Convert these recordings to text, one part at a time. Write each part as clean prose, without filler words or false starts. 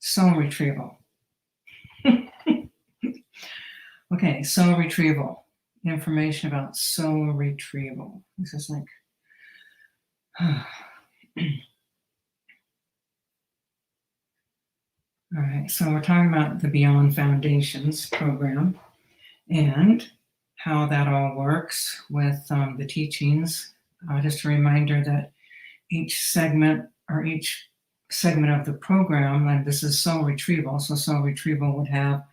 Soul retrieval. Okay, soul retrieval. Information about soul retrieval. This is like, all right, so we're talking about the Beyond Foundations program and how that all works with the teachings. Just a reminder that each segment of the program, and this is soul retrieval, so soul retrieval would have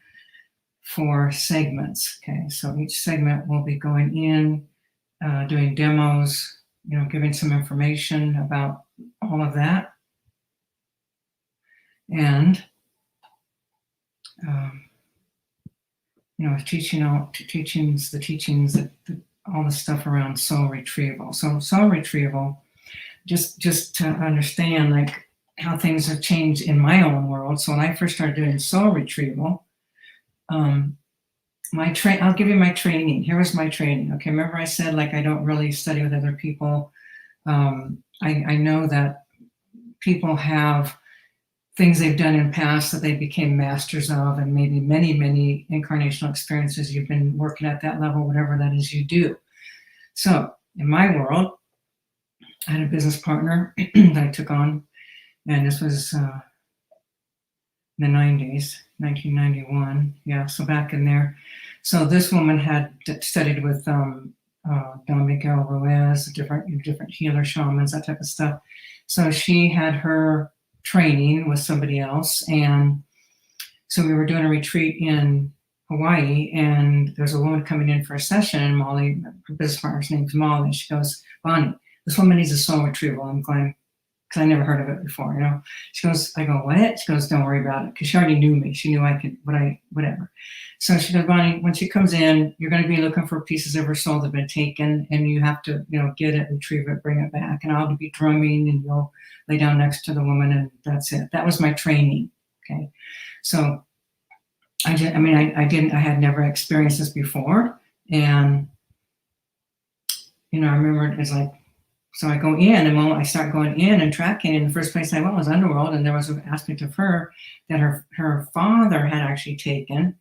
4 segments. Okay, so each segment will be going in, doing demos, giving some information about all of that, and teachings, all the stuff around soul retrieval. So soul retrieval, just to understand like how things have changed in my own world. So when I first started doing soul retrieval, I'll give you my training. Here was my training. Okay, remember I said like I don't really study with other people. I know that people have things they've done in past that they became masters of, and maybe many incarnational experiences. You've been working at that level, whatever that is you do. So in my world, I had a business partner that I took on, and this was in the 90s, 1991. Yeah, so back in there. So this woman had studied with Don Miguel Ruiz, different healer shamans, that type of stuff. So she had her training with somebody else, and so we were doing a retreat in Hawaii, and there's a woman coming in for a session, and Molly, her business partner's name's Molly. She goes, "Bonnie, this woman needs a soul retrieval." I'm going, because I never heard of it before, She goes, I go, "What?" She goes, "Don't worry about it," because she already knew me. She knew I could, whatever. So she goes, "Bonnie, when she comes in, you're going to be looking for pieces of her soul that have been taken, and you have to, get it, retrieve it, bring it back, and I'll be drumming, and you'll lay down next to the woman, and that's it." That was my training. Okay, so I had never experienced this before, and I remember it's like, so I go in, and when I start going in and tracking, and the first place I went was Underworld, and there was an aspect of her that her father had actually taken,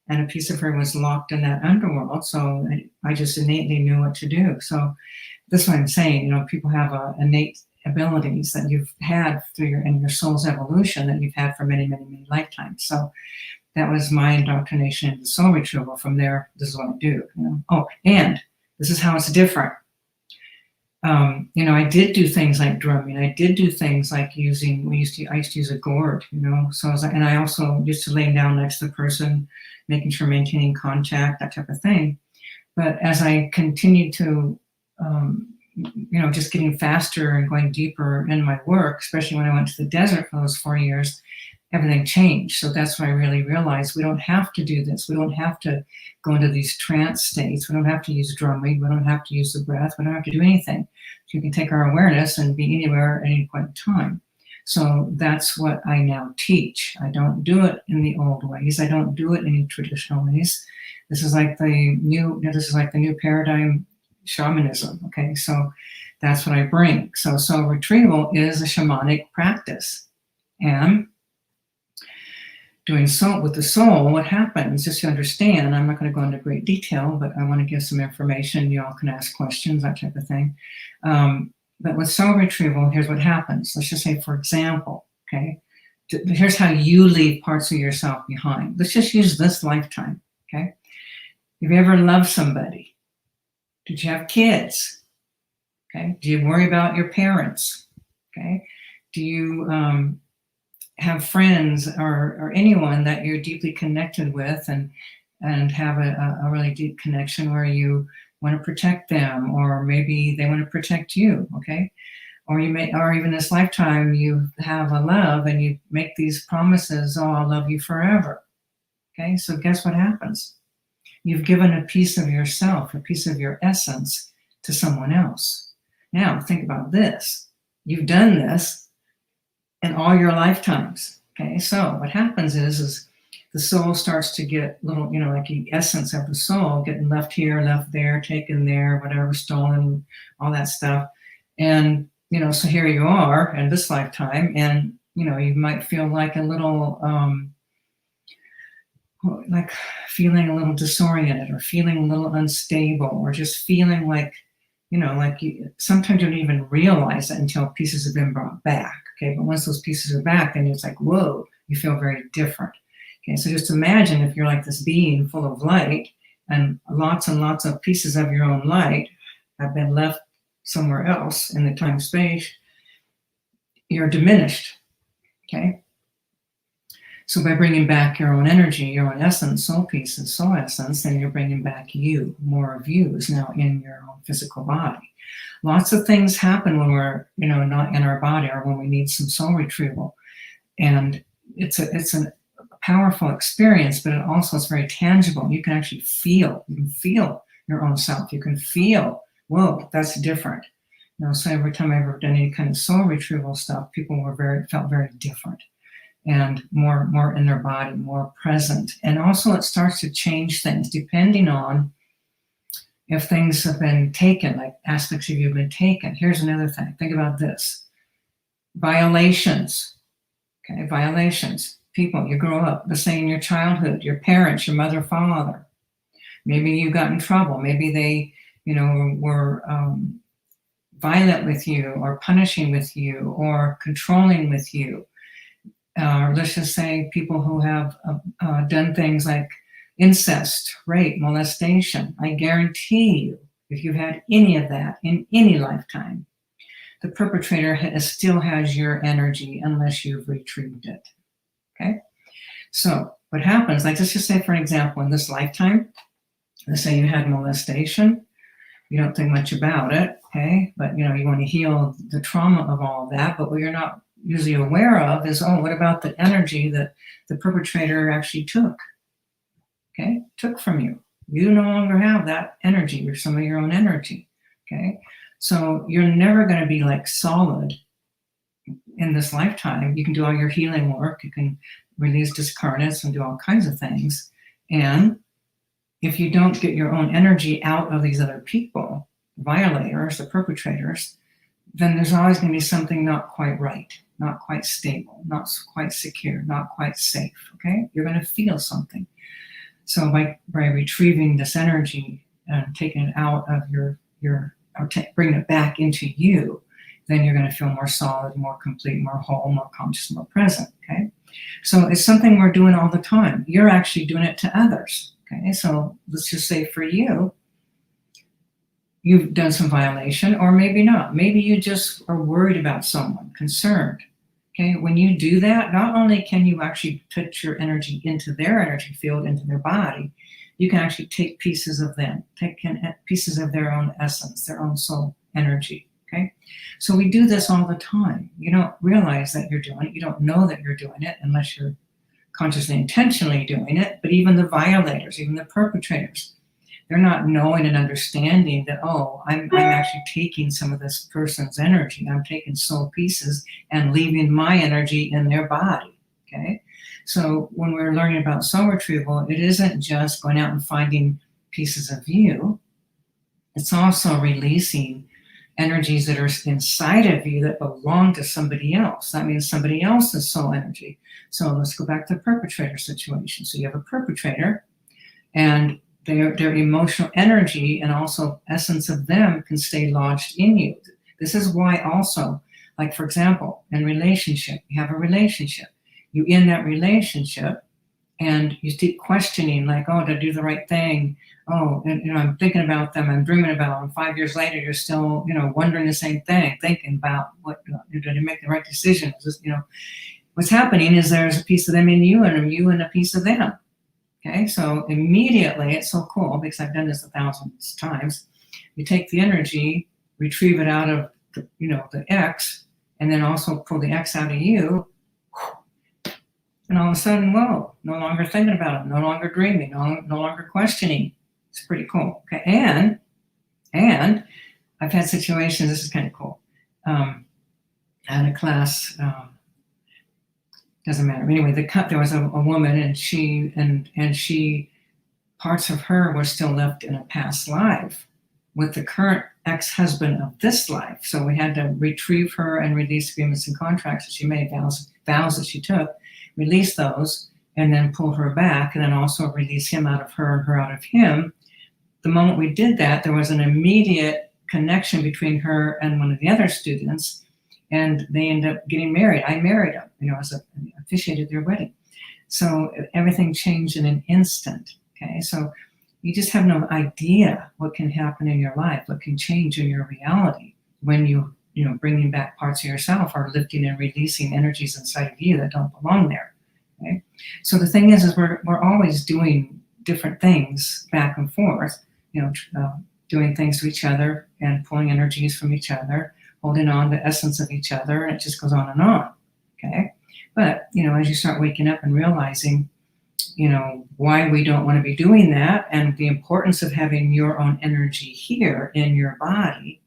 and a piece of her was locked in that underworld. So I just innately knew what to do. So this is what I'm saying. People have innate abilities that you've had through your soul's evolution that you've had for many lifetimes. So that was my indoctrination into soul retrieval. From there, this is what I do. Oh, and this is how it's different. I did do things like drumming. I did do things like I used to use a gourd, so I was like, and I also used to lay down next to the person, making sure maintaining contact, that type of thing. But as I continued to, just getting faster and going deeper in my work, especially when I went to the desert for those 4 years, everything changed. So that's when I really realized we don't have to do this. We don't have to go into these trance states. We don't have to use drumming. We don't have to use the breath. We don't have to do anything. So you can take our awareness and be anywhere at any point in time. So that's what I now teach. I don't do it in the old ways. I don't do it in traditional ways. This is like the new paradigm shamanism. Okay, so that's what I bring. So soul retrieval is a shamanic practice, and doing soul with the soul, what happens, just to understand, I'm not going to go into great detail, but I want to give some information. You all can ask questions, that type of thing. But with soul retrieval, here's what happens. Let's just say, for example, okay, here's how you leave parts of yourself behind. Let's just use this lifetime, okay? Have you ever loved somebody? Did you have kids? Okay. Do you worry about your parents? Okay. Do you have friends or anyone that you're deeply connected with and have a really deep connection where you want to protect them, or maybe they want to protect you? Okay. Or even this lifetime, you have a love and you make these promises, "Oh, I'll love you forever." Okay. So guess what happens? You've given a piece of yourself, a piece of your essence to someone else. Now think about this. You've done this in all your lifetimes. Okay, so what happens is the soul starts to get little, like the essence of the soul getting left here, left there, taken there, whatever, stolen, all that stuff. And, so here you are in this lifetime, and, you might feel like a little, like feeling a little disoriented or feeling a little unstable or just feeling like, like sometimes you don't even realize it until pieces have been brought back. Okay. But once those pieces are back, then it's like, whoa, you feel very different. Okay. So just imagine if you're like this being full of light and lots of pieces of your own light have been left somewhere else in the time space, you're diminished. Okay. So by bringing back your own energy, your own essence, soul pieces, soul essence, then you're bringing back you. More of you is now in your own physical body. Lots of things happen when we're, not in our body or when we need some soul retrieval. And it's a powerful experience, but it also is very tangible. You can actually feel your own self. You can feel, whoa, that's different. So every time I've ever done any kind of soul retrieval stuff, people felt very different and more in their body, more present. And also it starts to change things depending on if things have been taken, like aspects of you have been taken. Here's another thing. Think about this. Violations. Okay, violations. People, you grow up, let's say in your childhood, your parents, your mother, father. Maybe you got in trouble. Maybe they, were violent with you or punishing with you or controlling with you. Let's just say people who have done things like incest, rape, molestation. I guarantee you, if you've had any of that in any lifetime, the perpetrator still has your energy unless you've retrieved it. Okay? So what happens, like let's just say, for example, in this lifetime, let's say you had molestation, you don't think much about it, okay? But you want to heal the trauma of all of that, but what you're not usually aware of is, what about the energy that the perpetrator actually took? Okay, took from you. You no longer have that energy or some of your own energy. Okay, so you're never going to be like solid in this lifetime. You can do all your healing work, you can release discarnates and do all kinds of things. And if you don't get your own energy out of these other people, violators, the perpetrators, then there's always going to be something not quite right, not quite stable, not quite secure, not quite safe. Okay, you're going to feel something. So by retrieving this energy and taking it out of bringing it back into you, then you're going to feel more solid, more complete, more whole, more conscious, more present. Okay, so it's something we're doing all the time. You're actually doing it to others. Okay, so let's just say for you, you've done some violation, or maybe not. Maybe you just are worried about someone, concerned. Okay, when you do that, not only can you actually put your energy into their energy field, into their body, you can actually take pieces of them, take pieces of their own essence, their own soul energy. Okay, so we do this all the time. You don't realize that you're doing it. You don't know that you're doing it unless you're consciously, intentionally doing it. But even the violators, even the perpetrators, they're not knowing and understanding that, I'm actually taking some of this person's energy. I'm taking soul pieces and leaving my energy in their body. Okay, so when we're learning about soul retrieval, it isn't just going out and finding pieces of you. It's also releasing energies that are inside of you that belong to somebody else. That means somebody else's soul energy. So let's go back to the perpetrator situation. So you have a perpetrator, and their emotional energy and also essence of them can stay lodged in you. This is why also, like for example, in relationship, you have a relationship. You in that relationship, and you keep questioning, like, did I do the right thing? And I'm thinking about them, I'm dreaming about them. 5 years later, you're still, wondering the same thing, thinking about did I make the right decision? Is this, what's happening is there's a piece of them in you and you in a piece of them. Okay, so immediately, it's so cool because I've done this 1,000 times. You take the energy, retrieve it out of the X, and then also pull the X out of you. And all of a sudden, whoa, no longer thinking about it, no longer dreaming, no longer questioning. It's pretty cool. Okay, and I've had situations, this is kind of cool. I had a class, doesn't matter. Anyway, there was a woman, and she parts of her were still left in a past life with the current ex-husband of this life. So we had to retrieve her and release agreements and contracts that she made vows that she took, release those, and then pull her back, and then also release him out of her and her out of him. The moment we did that, there was an immediate connection between her and one of the other students, and they ended up getting married. I married them, as officiated their wedding. So everything changed in an instant. Okay, so you just have no idea what can happen in your life, what can change in your reality when you bringing back parts of yourself or lifting and releasing energies inside of you that don't belong there. Okay, so the thing is we're always doing different things back and forth, doing things to each other and pulling energies from each other, holding on to the essence of each other, and it just goes on and on. Okay, but as you start waking up and realizing why we don't want to be doing that, and the importance of having your own energy here in your body,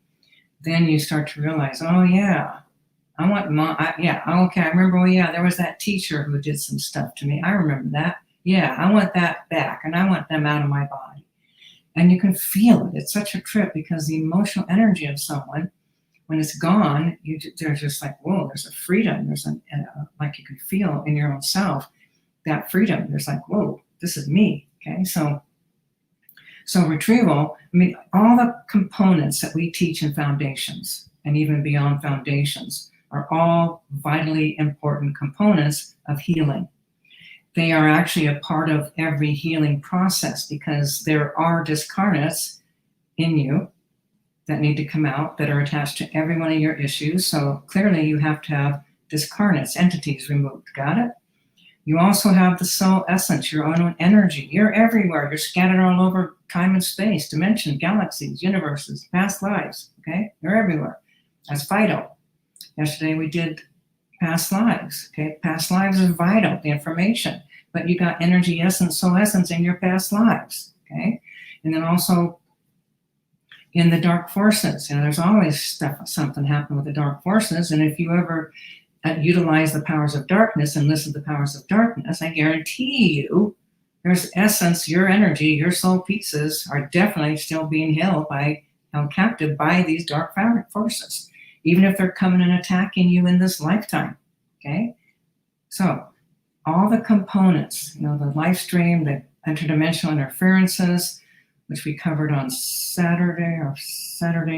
then you start to realize, oh yeah, I want okay, I remember, oh yeah, there was that teacher who did some stuff to me. I remember that. Yeah, I want that back, and I want them out of my body. And you can feel it. It's such a trip because the emotional energy of someone, when it's gone, they're just like, whoa, there's a freedom. There's like you can feel in your own self that freedom. There's like, whoa, this is me. Okay, so retrieval, all the components that we teach in foundations and even beyond foundations are all vitally important components of healing. They are actually a part of every healing process because there are discarnates in you that need to come out that are attached to every one of your issues. So clearly you have to have discarnates, entities removed. Got it? You also have the soul essence, your own energy. You're everywhere. You're scattered all over time and space, dimension, galaxies, universes, past lives. Okay? You're everywhere. That's vital. Yesterday we did past lives. Okay? Past lives is vital, the information. But you got energy, essence, soul essence in your past lives. Okay? And then also in the dark forces. There's always something happen with the dark forces. And if you ever utilize the powers of darkness and listen to the powers of darkness, I guarantee you there's essence, your energy, your soul pieces are definitely still being held captive by these dark forces, even if they're coming and attacking you in this lifetime. Okay? So all the components, the life stream, the interdimensional interferences, which we covered on Saturday,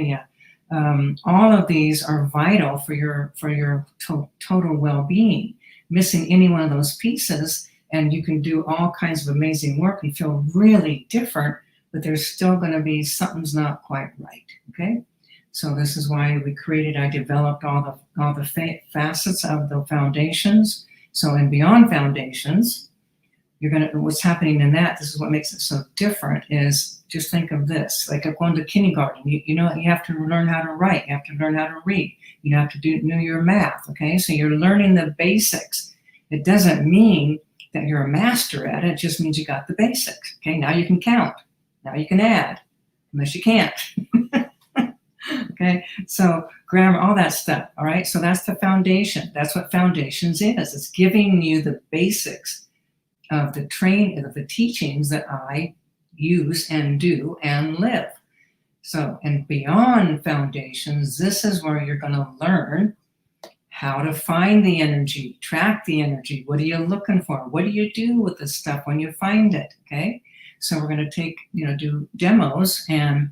yeah. All of these are vital for your total well-being. Missing any one of those pieces, and you can do all kinds of amazing work and feel really different, but there's still going to be something's not quite right. Okay, so this is why I developed all the facets of the foundations. So in beyond foundations, what's happening in that, this is what makes it so different, is just think of this, like going to kindergarten, you have to learn how to write, you have to learn how to read, you have to know your math, okay? So you're learning the basics. It doesn't mean that you're a master at it, it just means you got the basics, okay? Now you can count, now you can add, unless you can't. Okay, so grammar, all that stuff, all right? So that's the foundation. That's what foundations is. It's giving you the basics of the teachings that I use and do and live. So, and beyond foundations, this is where you're going to learn how to find the energy, track the energy. What are you looking for? What do you do with this stuff when you find it? Okay, so we're going to do demos and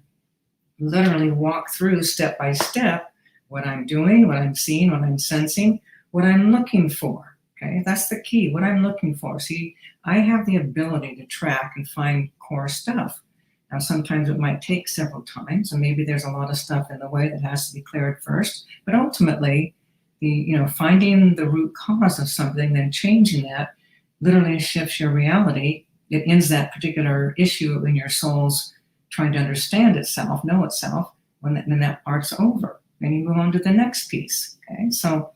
literally walk through step by step what I'm doing, what I'm seeing, what I'm sensing, what I'm looking for. Okay, that's the key, what I'm looking for. See, I have the ability to track and find core stuff. Now, sometimes it might take several times, and maybe there's a lot of stuff in the way that has to be cleared first. But ultimately, finding the root cause of something, then changing that, literally shifts your reality. It ends that particular issue in your soul's trying to understand itself, know itself, when that part's over. Then you move on to the next piece. Okay, so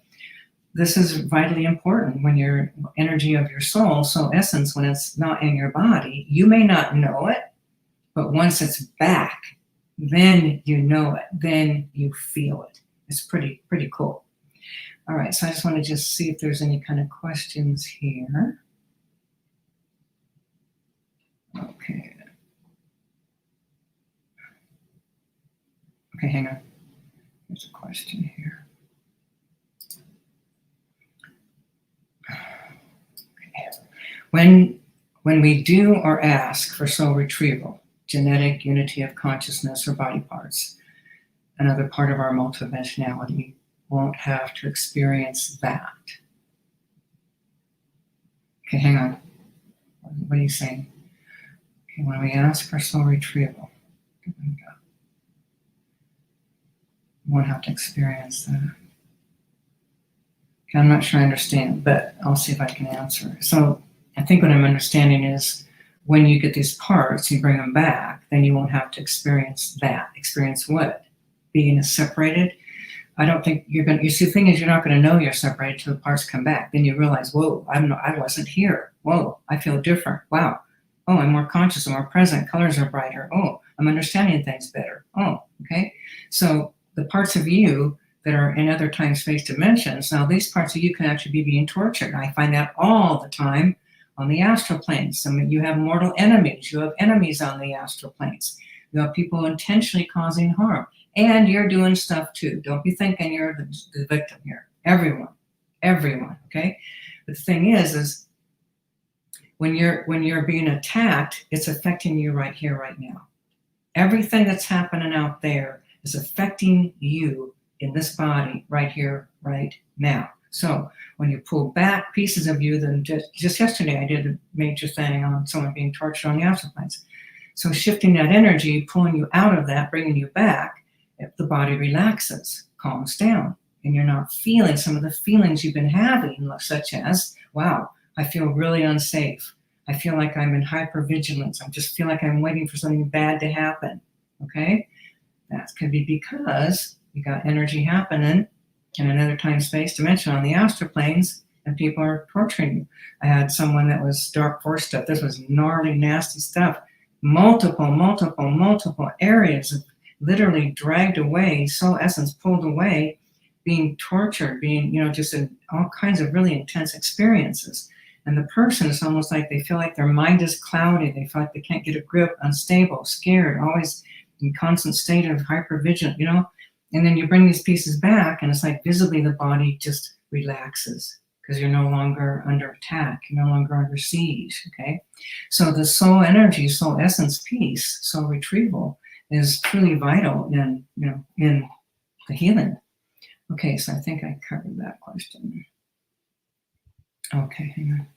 this is vitally important when your energy of your soul essence, when it's not in your body, you may not know it, but once it's back, then you know it, then you feel it. It's pretty cool. All right, so I just want to see if there's any kind of questions here. Okay. Okay, hang on. There's a question here. When we do or ask for soul retrieval, genetic unity of consciousness or body parts, another part of our multidimensionality won't have to experience that. Okay, hang on. What are you saying? Okay, when we ask for soul retrieval, we won't have to experience that. Okay, I'm not sure I understand, but I'll see if I can answer. So I think what I'm understanding is when you get these parts, you bring them back, then you won't have to experience that. Experience what? Being separated? I don't think you're going to, you see, the thing is, you're not going to know you're separated till the parts come back. Then you realize, whoa, I wasn't here. Whoa, I feel different. Wow. Oh, I'm more conscious, I'm more present. Colors are brighter. Oh, I'm understanding things better. Oh, okay. So the parts of you that are in other time, space dimensions, now these parts of you can actually be being tortured. I find that all the time on the astral planes. I mean, you have mortal enemies. You have enemies on the astral planes. You have people intentionally causing harm. And you're doing stuff too. Don't be thinking you're the victim here. Everyone, okay? But the thing is when you're being attacked, it's affecting you right here, right now. Everything that's happening out there is affecting you in this body right here, right now. So when you pull back pieces of you, then just yesterday I did a major thing on someone being tortured on the astral planes. So shifting that energy, pulling you out of that, bringing you back, if the body relaxes, calms down, and you're not feeling some of the feelings you've been having, such as, wow, I feel really unsafe. I feel like I'm in hypervigilance. I just feel like I'm waiting for something bad to happen, okay? That could be because you got energy happening in another time, space dimension on the astral planes, and people are torturing you. I had someone that was dark force stuff. This was gnarly, nasty stuff. Multiple areas of literally dragged away, soul essence pulled away, being tortured, being, just in all kinds of really intense experiences. And the person is almost like they feel like their mind is clouded. They feel like they can't get a grip, unstable, scared, always in constant state of hypervigilant, And then you bring these pieces back, and it's like visibly the body just relaxes because you're no longer under attack. You're no longer under siege, okay? So the soul energy, soul essence piece, soul retrieval, is truly vital in the healing. Okay, so I think I covered that question. Okay, hang on.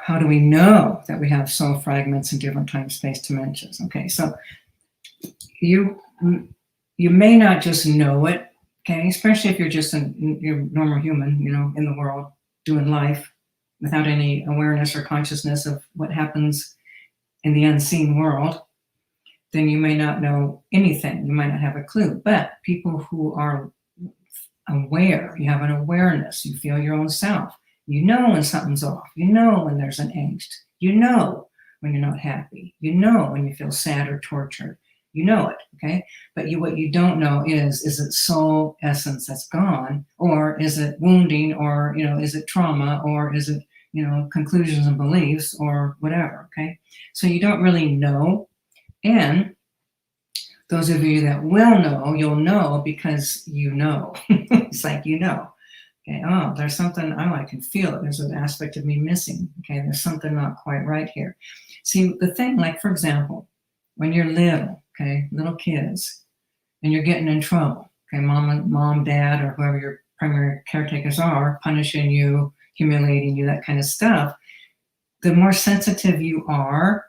How do we know that we have soul fragments in different time space dimensions? Okay, so you may not just know it, okay, especially if you're just a normal human, in the world doing life without any awareness or consciousness of what happens in the unseen world, then you may not know anything. You might not have a clue. But people who are aware, you have an awareness, you feel your own self. You know when something's off. You know when there's an angst. You know when you're not happy. You know when you feel sad or tortured. You know it, okay? But what you don't know is it soul essence that's gone, or is it wounding, or is it trauma, or is it conclusions and beliefs, or whatever, okay? So you don't really know. And those of you that will know, you'll know because you know. It's like okay, oh, there's something, I can feel it. There's an aspect of me missing. Okay, there's something not quite right here. See, the thing, like, for example, when you're little, okay, little kids, and you're getting in trouble, okay, mom, dad, or whoever your primary caretakers are, punishing you, humiliating you, that kind of stuff, the more sensitive you are,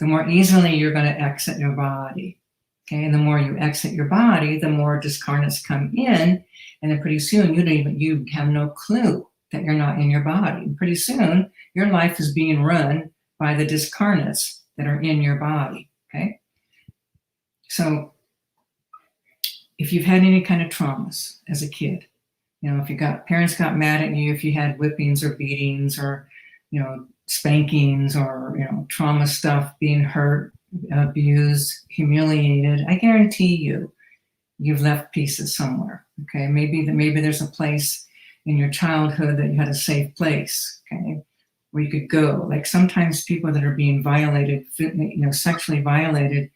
the more easily you're going to exit your body. Okay, and the more you exit your body, the more discarnates come in, and then pretty soon you have no clue that you're not in your body. And pretty soon your life is being run by the discarnates that are in your body. Okay, so if you've had any kind of traumas as a kid, if parents got mad at you, if you had whippings or beatings or spankings or trauma stuff, being hurt, abused, humiliated, I guarantee you've left pieces somewhere. Okay, maybe there's a place in your childhood that you had a safe place, okay, where you could go. Like sometimes people that are being violated, sexually violated,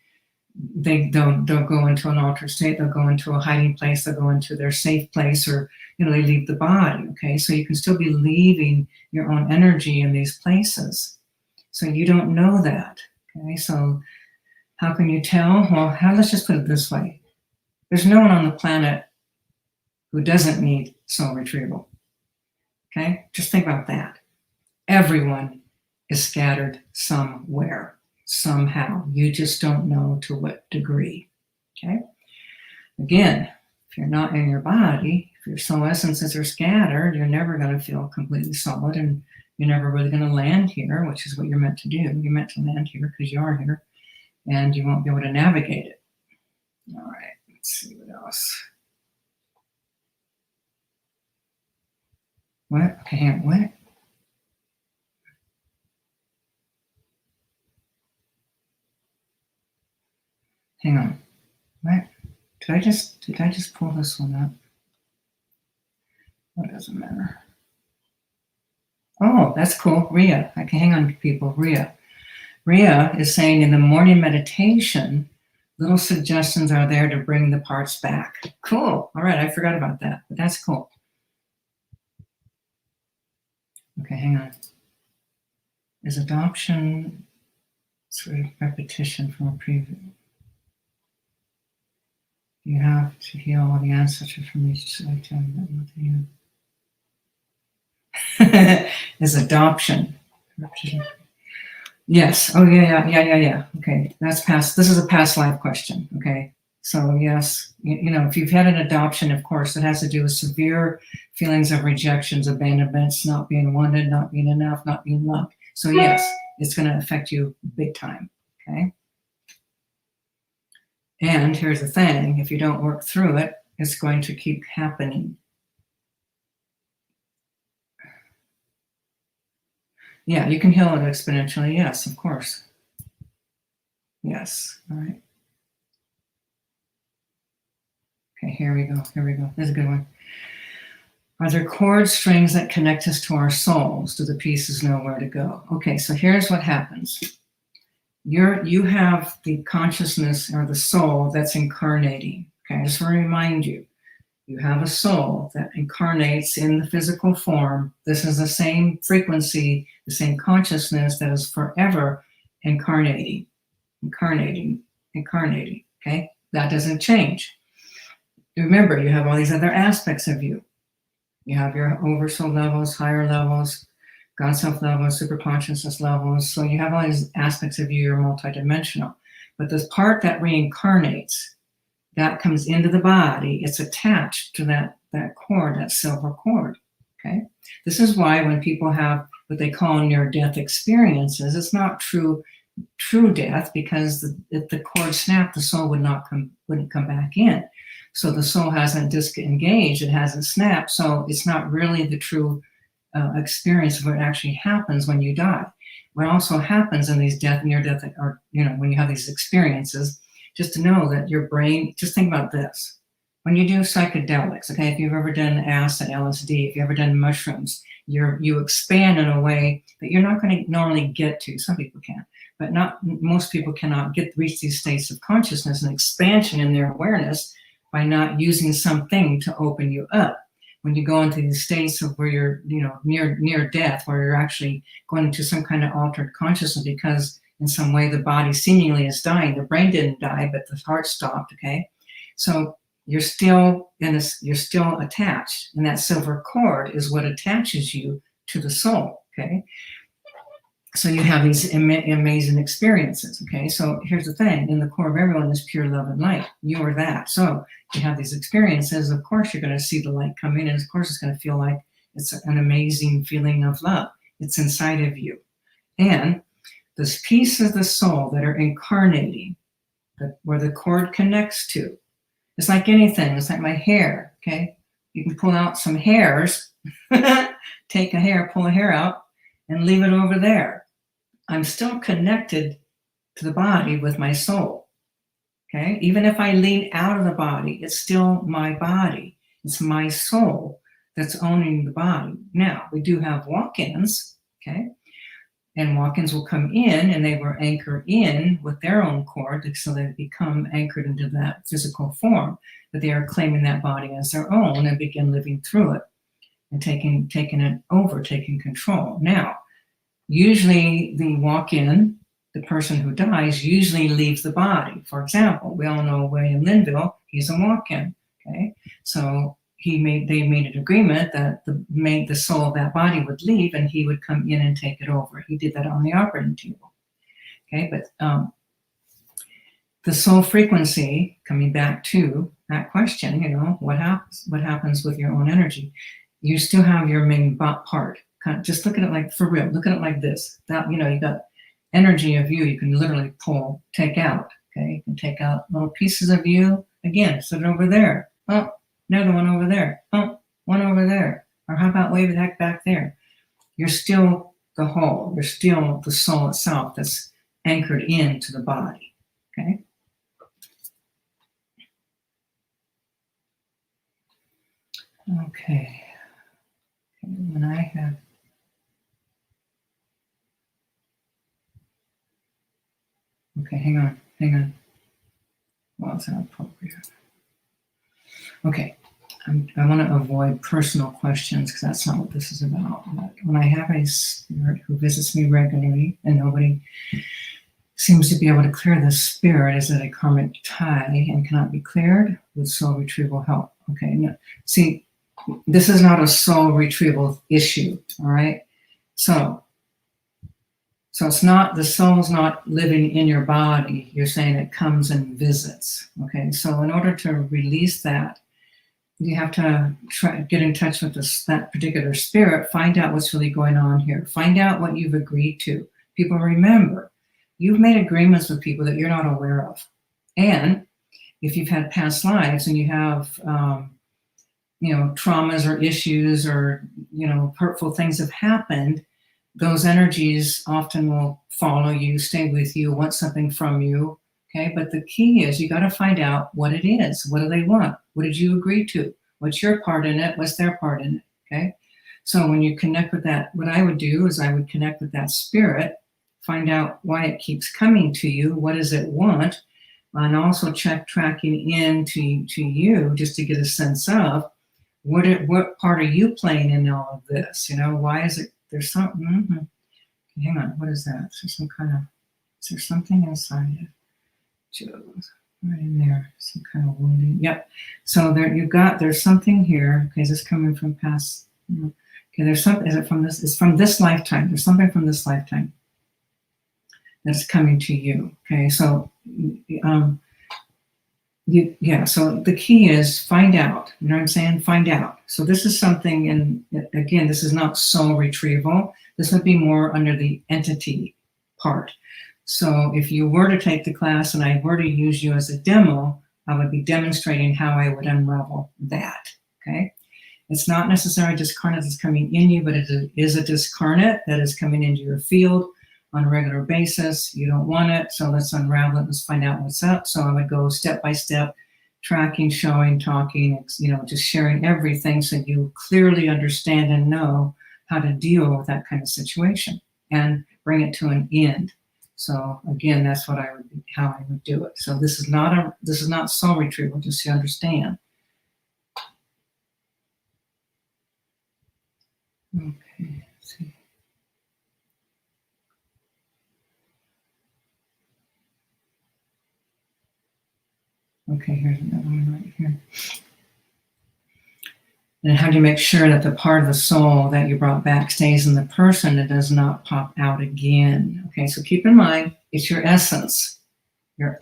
they don't go into an altered state. They'll go into a hiding place. They'll go into their safe place, or they leave the body, okay? So you can still be leaving your own energy in these places. So you don't know that, okay? So how can you tell? Well, let's just put it this way. There's no one on the planet who doesn't need soul retrieval, okay? Just think about that. Everyone is scattered somewhere, somehow. You just don't know to what degree, okay? Again, if you're not in your body, if your soul essences are scattered, you're never going to feel completely solid, and you're never really going to land here, which is what you're meant to do. You're meant to land here because you are here, and you won't be able to navigate it. All right, let's see what else. What? Okay, what? Hang on. What? Did I just pull this one up? What doesn't matter. Oh, that's cool. Ria. Okay, hang on, people. Ria is saying in the morning meditation, little suggestions are there to bring the parts back. Cool. All right, I forgot about that, but that's cool. Okay, hang on. Is adoption sort of repetition from a previous? You have to heal all the ancestors from each lifetime. Is adoption. Yes. Oh, yeah. Okay, that's past. This is a past life question. Okay, so yes, if you've had an adoption, of course, it has to do with severe feelings of rejections, abandonments, not being wanted, not being enough, not being loved. So yes, it's going to affect you big time. Okay. And here's the thing, if you don't work through it, it's going to keep happening. Yeah, you can heal it exponentially. Yes, of course. Yes. All right. Okay, here we go. This is a good one. Are there cord strings that connect us to our souls? Do the pieces know where to go? Okay, so here's what happens. You have the consciousness or the soul that's incarnating. Okay, I just want to remind you, you have a soul that incarnates in the physical form. This is the same frequency, the same consciousness that is forever incarnating. Okay, that doesn't change. Remember, you have all these other aspects of you. You have your oversoul levels, higher levels, God self levels, super consciousness levels. So you have all these aspects of you, you're multidimensional. But this part that reincarnates, that comes into the body, it's attached to that cord, that silver cord. Okay. This is why when people have what they call near-death experiences, it's not true death, because if the cord snapped, the soul wouldn't come back in. So the soul hasn't disengaged, it hasn't snapped. So it's not really the true experience of what actually happens when you die. What also happens in these near-death, or when you have these experiences, just to know that your brain, just think about this. When you do psychedelics, okay, if you've ever done acid, LSD, if you've ever done mushrooms, you expand in a way that you're not going to normally get to. Some people can, but most people cannot reach these states of consciousness and expansion in their awareness by not using something to open you up. When you go into these states of where you're, near death, where you're actually going into some kind of altered consciousness, because in some way the body seemingly is dying. The brain didn't die, but the heart stopped. Okay, so you're still attached, and that silver cord is what attaches you to the soul. Okay, so you have these amazing experiences. Okay, so here's the thing: in the core of everyone is pure love and light. You are that. So you have these experiences. Of course, you're going to see the light come in, and of course, it's going to feel like it's an amazing feeling of love. It's inside of you, and this piece of the soul that are incarnating, where the cord connects to. It's like anything. It's like my hair, okay? You can pull out some hairs, take a hair, pull a hair out, and leave it over there. I'm still connected to the body with my soul, okay? Even if I lean out of the body, it's still my body. It's my soul that's owning the body. Now, we do have walk-ins, okay? And walk-ins will come in and they will anchor in with their own cord, so they become anchored into that physical form, that they are claiming that body as their own and begin living through it and taking it over, taking control. Now, usually the walk-in, the person who dies, usually leaves the body. For example, we all know William Linville, he's a walk-in, okay? So they made an agreement that the soul of that body would leave and he would come in and take it over. He did that on the operating table, okay? But the soul frequency, coming back to that question, what happens with your own energy? You still have your main part. Just look at it like, for real, look at it like this. That, you got energy of you can literally take out, okay? You can take out little pieces of you. Again, set it over there. Oh, another one over there. Oh, one over there. Or how about way back there? You're still the whole. You're still the soul itself that's anchored into the body, okay? Okay. When I have... Okay, hang on. Well, it's not appropriate. Okay, I want to avoid personal questions because that's not what this is about. But when I have a spirit who visits me regularly and nobody seems to be able to clear the spirit, is it a karmic tie and cannot be cleared? Would soul retrieval help? Okay, no. See, this is not a soul retrieval issue, all right? So it's not, the soul's not living in your body. You're saying it comes and visits, okay? So in order to release that, you have to get in touch with that particular spirit, find out what's really going on here, find out what you've agreed to. People, remember, you've made agreements with people that you're not aware of. And if you've had past lives and you have, traumas or issues or, hurtful things have happened, those energies often will follow you, stay with you, want something from you, okay? But the key is you got to find out what it is. What do they want? What did you agree to? What's your part in it? What's their part in it, okay? So when you connect with that, what I would do is I would connect with that spirit, find out why it keeps coming to you, what does it want, and also tracking into you just to get a sense of what part are you playing in all of this? Why is it, there's something, hang on, what is that? Is there something inside it? Right in there, some kind of wounding. Yep. So there's something here. Okay, is this coming from past? Okay, there's something, is it from this? It's from this lifetime. There's something from this lifetime that's coming to you. Okay, so so the key is find out. You know what I'm saying? Find out. So this is something, and again, this is not soul retrieval. This would be more under the entity part. So if you were to take the class and I were to use you as a demo, I would be demonstrating how I would unravel that, okay? It's not necessarily discarnate that's coming in you, but it is a discarnate that is coming into your field on a regular basis. You don't want it, so let's unravel it. Let's find out what's up. So I would go step by step, tracking, showing, talking, just sharing everything so you clearly understand and know how to deal with that kind of situation and bring it to an end. So again, that's how I would do it. So this is not soul retrieval, just so you understand. Okay, let's see. Okay, here's another one right here. And how do you make sure that the part of the soul that you brought back stays in the person and does not pop out again? Okay, so keep in mind, it's your essence, your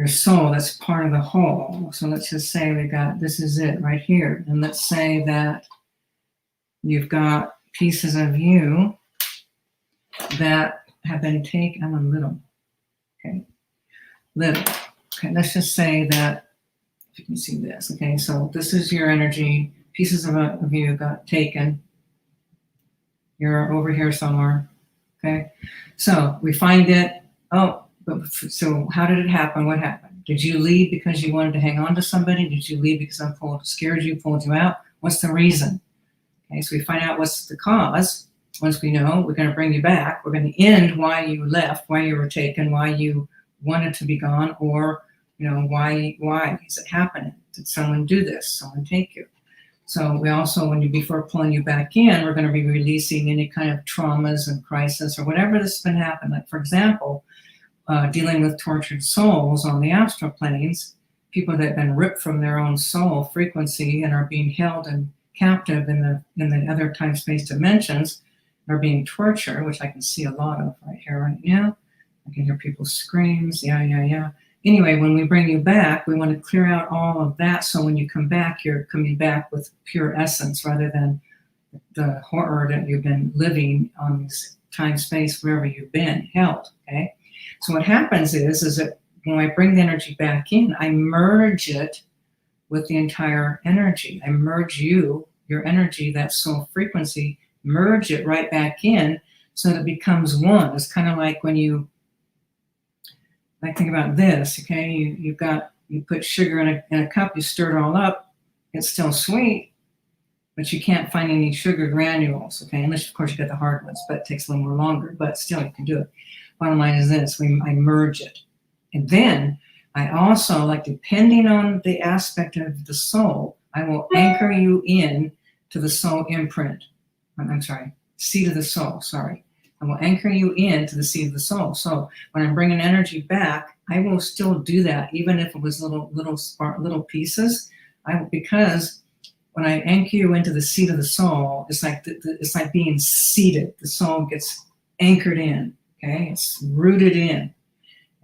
soul that's part of the whole. So let's just say this is it right here. And let's say that you've got pieces of you that have been taken, I'm a little, okay, little. Okay, let's just say that, if you can see this, okay, so this is your energy, pieces of you got taken, you're over here somewhere, okay? So we find it, so how did it happen? What happened? Did you leave because you wanted to hang on to somebody? Did you leave because scared you, pulled you out? What's the reason? Okay, so we find out what's the cause, Once we know, we're going to bring you back. We're going to end why you left, why you were taken, why you wanted to be gone, or why is it happening? Did someone do this? Someone take you? So we also, before pulling you back in, we're going to be releasing any kind of traumas and crisis or whatever that's been happening. Like, for example, dealing with tortured souls on the astral planes, people that have been ripped from their own soul frequency and are being held and captive in the other time-space dimensions, are being tortured, which I can see a lot of right here, right now. I can hear people's screams, yeah. Anyway, when we bring you back, we want to clear out all of that, so when you come back, you're coming back with pure essence rather than the horror that you've been living on this time-space, wherever you've been held, okay? So what happens is that when I bring the energy back in, I merge it with the entire energy. I merge your energy, that soul frequency, merge it right back in so that it becomes one. It's kind of like when you, think about this, okay? You put sugar in a cup, you stir it all up, it's still sweet, but you can't find any sugar granules, okay? Unless, of course, you get the hard ones, but it takes a little more longer, but still you can do it. Bottom line is this, I merge it. And then I also, depending on the aspect of the soul, I will anchor you in to the soul imprint. Seed of the soul, sorry. I will anchor you in to the seed of the soul. So when I'm bringing energy back, I will still do that, even if it was little pieces. Because when I anchor you into the seed of the soul, it's like being seated. The soul gets anchored in, okay? It's rooted in.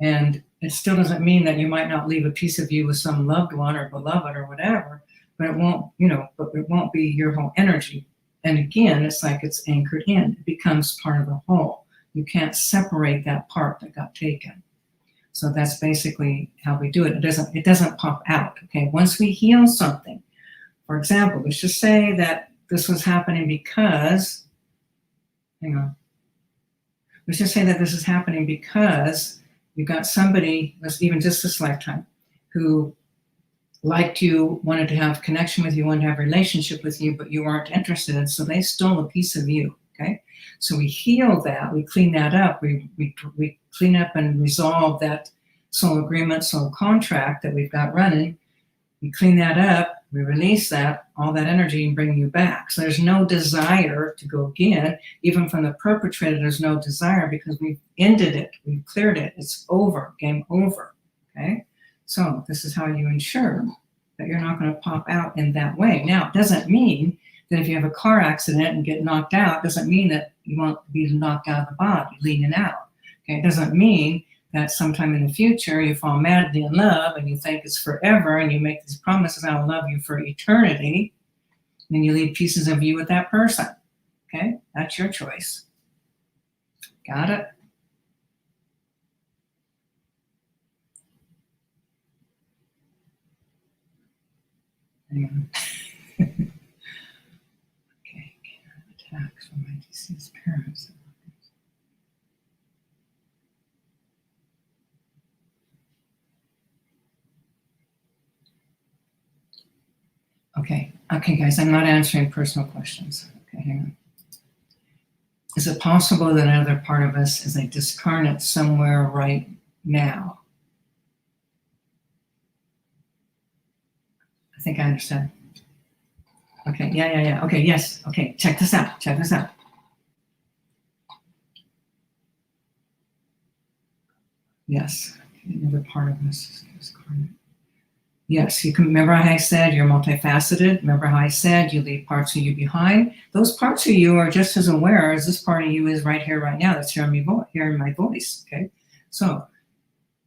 And it still doesn't mean that you might not leave a piece of you with some loved one or beloved or whatever, but it won't be your whole energy. And again, it's like it's anchored in. It becomes part of the whole. You can't separate that part that got taken. So that's basically how we do it. It doesn't pop out, okay? Once we heal something, for example, let's just say that this was happening because, let's just say that this is happening because you got somebody, even just this lifetime, who liked you, wanted to have connection with you, wanted to have a relationship with you, but you weren't interested, so they stole a piece of you, okay? So we heal that, we clean that up, we clean up and resolve that soul agreement, soul contract that we've got running. We clean that up, we release that, all that energy, and bring you back. So there's no desire to go again. Even from the perpetrator, there's no desire because we've ended it, we've cleared it, it's over, game over, okay? So this is how you ensure that you're not going to pop out in that way. Now, it doesn't mean that if you have a car accident and get knocked out, doesn't mean that you won't be knocked out of the body, leaning out. Okay, it doesn't mean that sometime in the future you fall madly in love and you think it's forever and you make these promises, I'll love you for eternity, and then you leave pieces of you with that person. Okay, that's your choice. Got it? Okay, attacks from my deceased parents. Okay, guys, I'm not answering personal questions. Okay, hang on. Is it possible that another part of us is a discarnate somewhere right now? I think I understand. Okay, yeah. Okay, yes. Okay, check this out. Yes, another part of us is discarnate. Yes, you can remember how I said you're multifaceted. Remember how I said you leave parts of you behind. Those parts of you are just as aware as this part of you is right here, right now. That's hearing my voice. Okay, so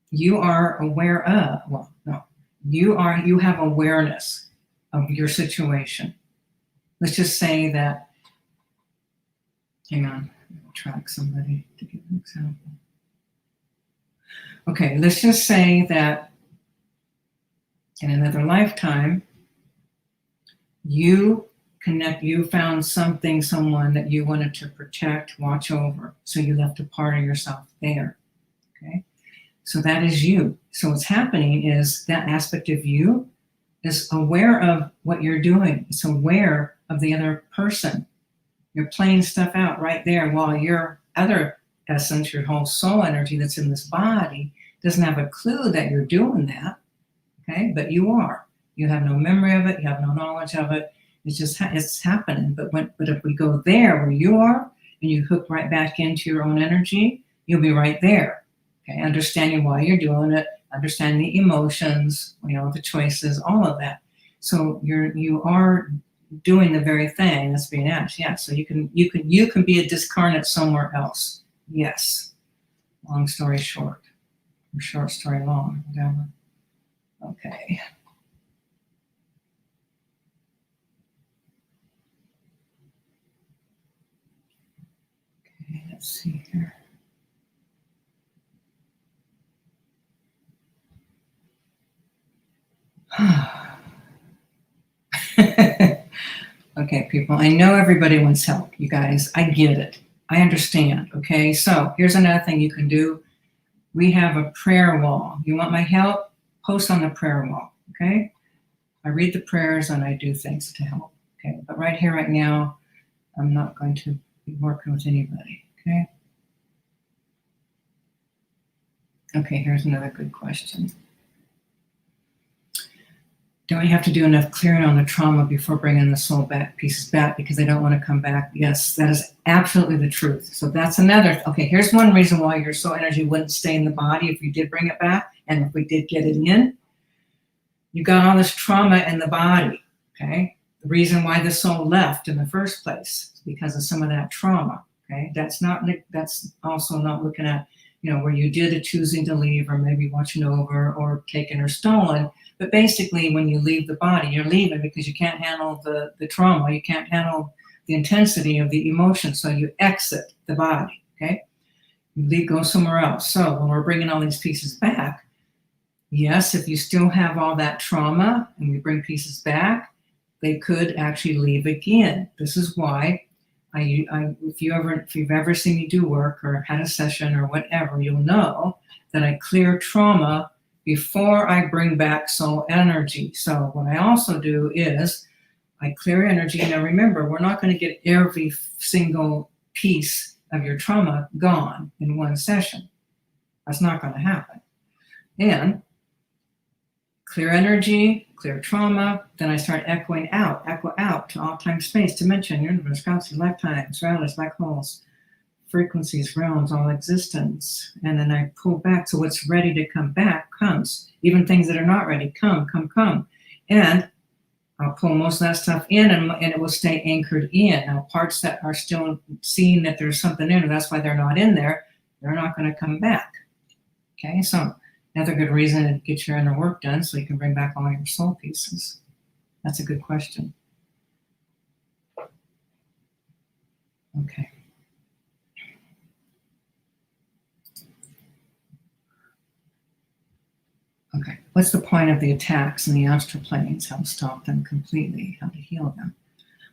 you are aware of. Well, no, you have awareness of your situation. Let's just say that. Hang on, I'll track somebody to give an example. Okay, let's just say that. In another lifetime, you found someone that you wanted to protect, watch over. So you left a part of yourself there. Okay. So that is you. So what's happening is that aspect of you is aware of what you're doing. It's aware of the other person. You're playing stuff out right there while your other essence, your whole soul energy that's in this body, doesn't have a clue that you're doing that. Okay, but you are. You have no memory of it. You have no knowledge of it. It's just it's happening. But if we go there where you are and you hook right back into your own energy, you'll be right there. Okay, understanding why you're doing it, understanding the emotions, the choices, all of that. So you are doing the very thing that's being asked. Yeah. So you can be a discarnate somewhere else. Yes. Long story short, or short story long, whatever. Okay. Okay, let's see here. Okay, people, I know everybody wants help, you guys. I get it. I understand. Okay, so here's another thing you can do. We have a prayer wall. You want my help? Post on the prayer wall. Okay, I read the prayers and I do things to help. Okay, but right here, right now, I'm not going to be working with anybody. Okay. Okay, here's another good question. Don't we have to do enough clearing on the trauma before bringing the soul pieces back because they don't want to come back? Yes, that is absolutely the truth. So that's another. Okay, here's one reason why your soul energy wouldn't stay in the body if you did bring it back, and if we did get it in. You got all this trauma in the body. Okay, the reason why the soul left in the first place is because of some of that trauma. Okay, that's also not looking at where you did a choosing to leave, or maybe watching over, or taken or stolen. But basically, when you leave the body, you're leaving because you can't handle the trauma. You can't handle the intensity of the emotion. So you exit the body, okay? You leave, go somewhere else. So when we're bringing all these pieces back, yes, if you still have all that trauma and we bring pieces back, they could actually leave again. This is why if you've ever seen me do work or had a session or whatever, you'll know that I clear trauma before I bring back soul energy. So what I also do is I clear energy. Now remember, we're not going to get every single piece of your trauma gone in one session. That's not going to happen. And clear energy, clear trauma, then I start echo out to all time, space, dimension, universe, galaxy, lifetimes, realities, black holes, frequencies, realms, all existence. And then I pull back. So what's ready to come back comes. Even things that are not ready, come. And I'll pull most of that stuff in, and it will stay anchored in. Now, parts that are still seeing that there's something in, and that's why they're not in there, they're not going to come back. Okay, so another good reason to get your inner work done so you can bring back all your soul pieces. That's a good question. Okay. Okay, what's the point of the attacks in the astral planes? How to stop them completely, how to heal them.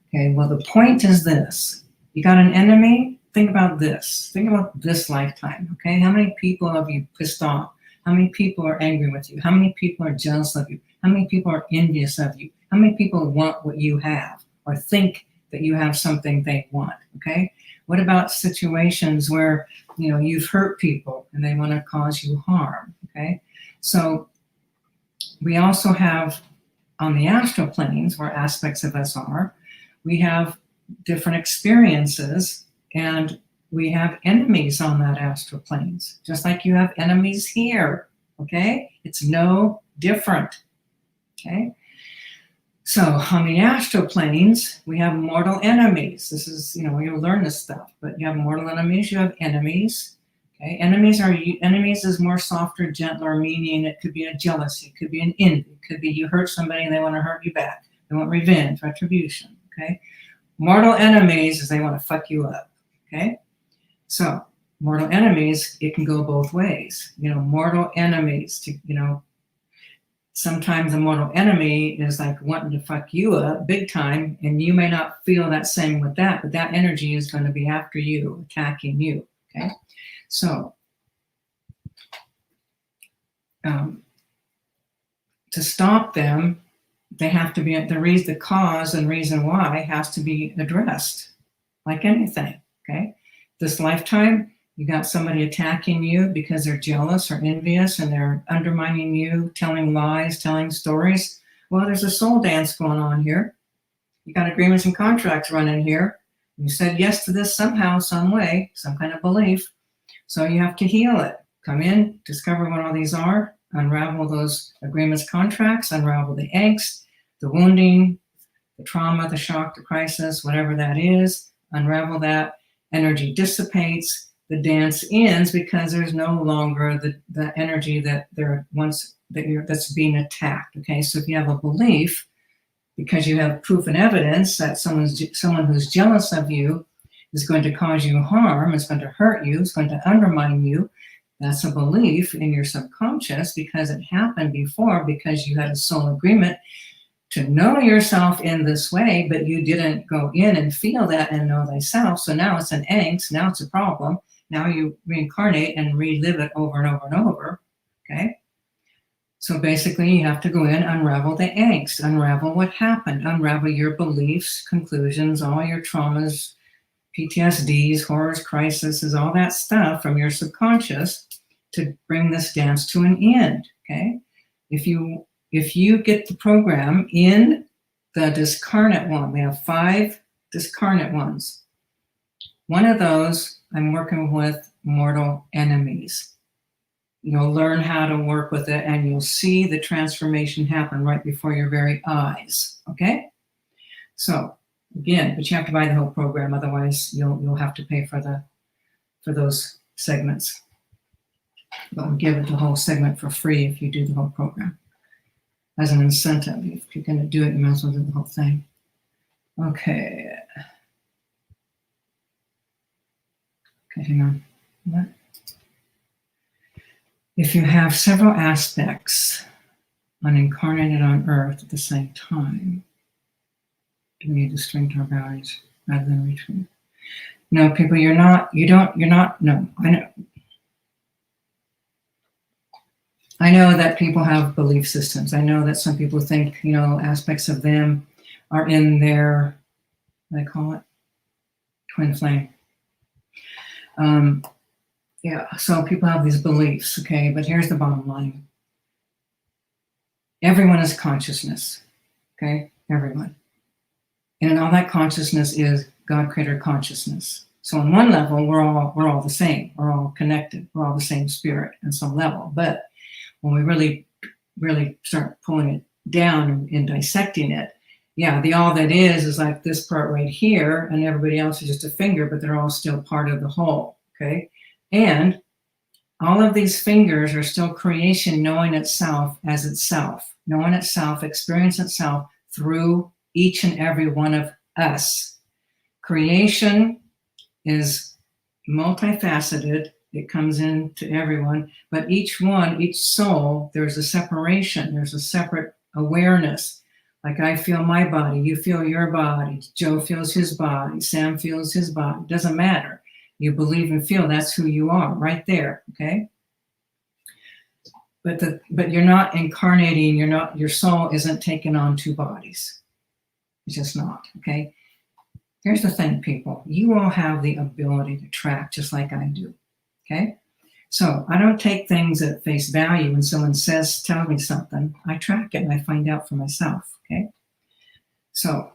Okay, well, the point is this. You got an enemy? Think about this. Think about this lifetime, okay? How many people have you pissed off? How many people are angry with you? How many people are jealous of you? How many people are envious of you? How many people want what you have or think that you have something they want, okay? What about situations where, you've hurt people and they want to cause you harm, okay? So we also have on the astral planes, where aspects of us are, we have different experiences, and we have enemies on that astral planes, just like you have enemies here, okay? It's no different, okay? So on the astral planes, we have mortal enemies. This is, you'll learn this stuff, but you have mortal enemies, you have enemies. Okay, enemies is more softer, gentler, meaning it could be a jealousy, it could be an envy, it could be you hurt somebody and they want to hurt you back. They want revenge, retribution. Okay, mortal enemies is they want to fuck you up. Okay, so mortal enemies, it can go both ways. Mortal enemies sometimes a mortal enemy is like wanting to fuck you up big time, and you may not feel that same with that, but that energy is going to be after you, attacking you. Okay. So, to stop them, they have to be the cause and reason why has to be addressed. like anything, okay? This lifetime, you got somebody attacking you because they're jealous or envious and they're undermining you, telling lies, telling stories. Well, there's a soul dance going on here. You got agreements and contracts running here. You said yes to this somehow, some way, some kind of belief. So you have to heal it. Come in, discover what all these are, unravel those agreements, contracts, unravel the angst, the wounding, the trauma, the shock, the crisis, whatever that is, unravel that. Energy dissipates. The dance ends because there's no longer the energy that there once that's being attacked. Okay, so if you have a belief, because you have proof and evidence that someone who's jealous of you is going to cause you harm, is going to hurt you, is going to undermine you, that's a belief in your subconscious because it happened before, because you had a soul agreement to know yourself in this way, but you didn't go in and feel that and know thyself. So now it's an angst, now it's a problem. Now you reincarnate and relive it over and over and over, okay? So basically you have to go in, unravel the angst, unravel what happened, unravel your beliefs, conclusions, all your traumas, PTSDs, horrors, crises, all that stuff from your subconscious to bring this dance to an end, okay? If you get the program in the discarnate one, we have 5 discarnate ones. One of those, I'm working with mortal enemies. You'll learn how to work with it and you'll see the transformation happen right before your very eyes, okay? So again, but you have to buy the whole program, otherwise you'll have to pay for those segments. But we'll give it the whole segment for free if you do the whole program. As an incentive, if you're going to do it, you might as well do the whole thing. Okay. Okay, hang on. What? If you have several aspects unincarnated on Earth at the same time, do we need to strengthen our boundaries rather than retreat? No, people, no, I know. I know that people have belief systems. I know that some people think, aspects of them are in their, what do they call it? Twin flame. Yeah, so people have these beliefs, okay? But here's the bottom line. Everyone is consciousness, okay? Everyone. And all that consciousness is God creator consciousness. So on one level, we're all the same. We're all connected. We're all the same spirit on some level. But when we really start pulling it down and dissecting it, yeah, the all that is like this part right here, and everybody else is just a finger, but they're all still part of the whole, okay? And all of these fingers are still creation, knowing itself as itself, knowing itself, experience itself through each and every one of us. Creation is multifaceted. It comes into everyone, but each soul, there's a separation, there's a separate awareness. Like I feel my body, you feel your body, Joe feels his body, Sam feels his body, doesn't matter. You believe and feel, that's who you are, right there, okay? But you're not incarnating, your soul isn't taking on 2 bodies. It's just not, okay? Here's the thing, people. You all have the ability to track just like I do, okay? So I don't take things at face value when someone tell me something. I track it and I find out for myself, okay? So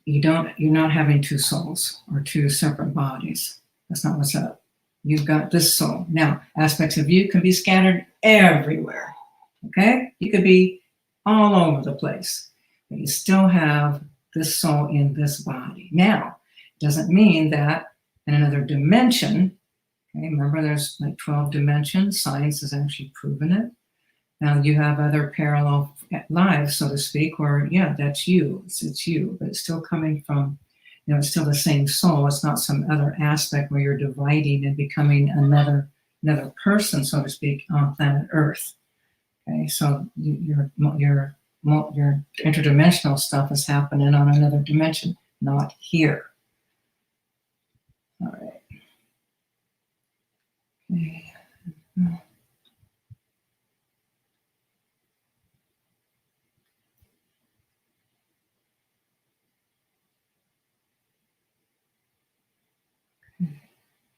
you're not having 2 souls or 2 separate bodies. That's not what's up. You've got this soul. Now, aspects of you can be scattered everywhere, okay? You could be all over the place, but you still have this soul in this body. Now, it doesn't mean that in another dimension, okay, remember there's like 12 dimensions, science has actually proven it. Now you have other parallel lives, so to speak, where, yeah, that's you, it's you, but it's still coming from, it's still the same soul. It's not some other aspect where you're dividing and becoming another person, so to speak, on planet Earth. Okay, so your interdimensional stuff is happening on another dimension, not here. All right. Okay.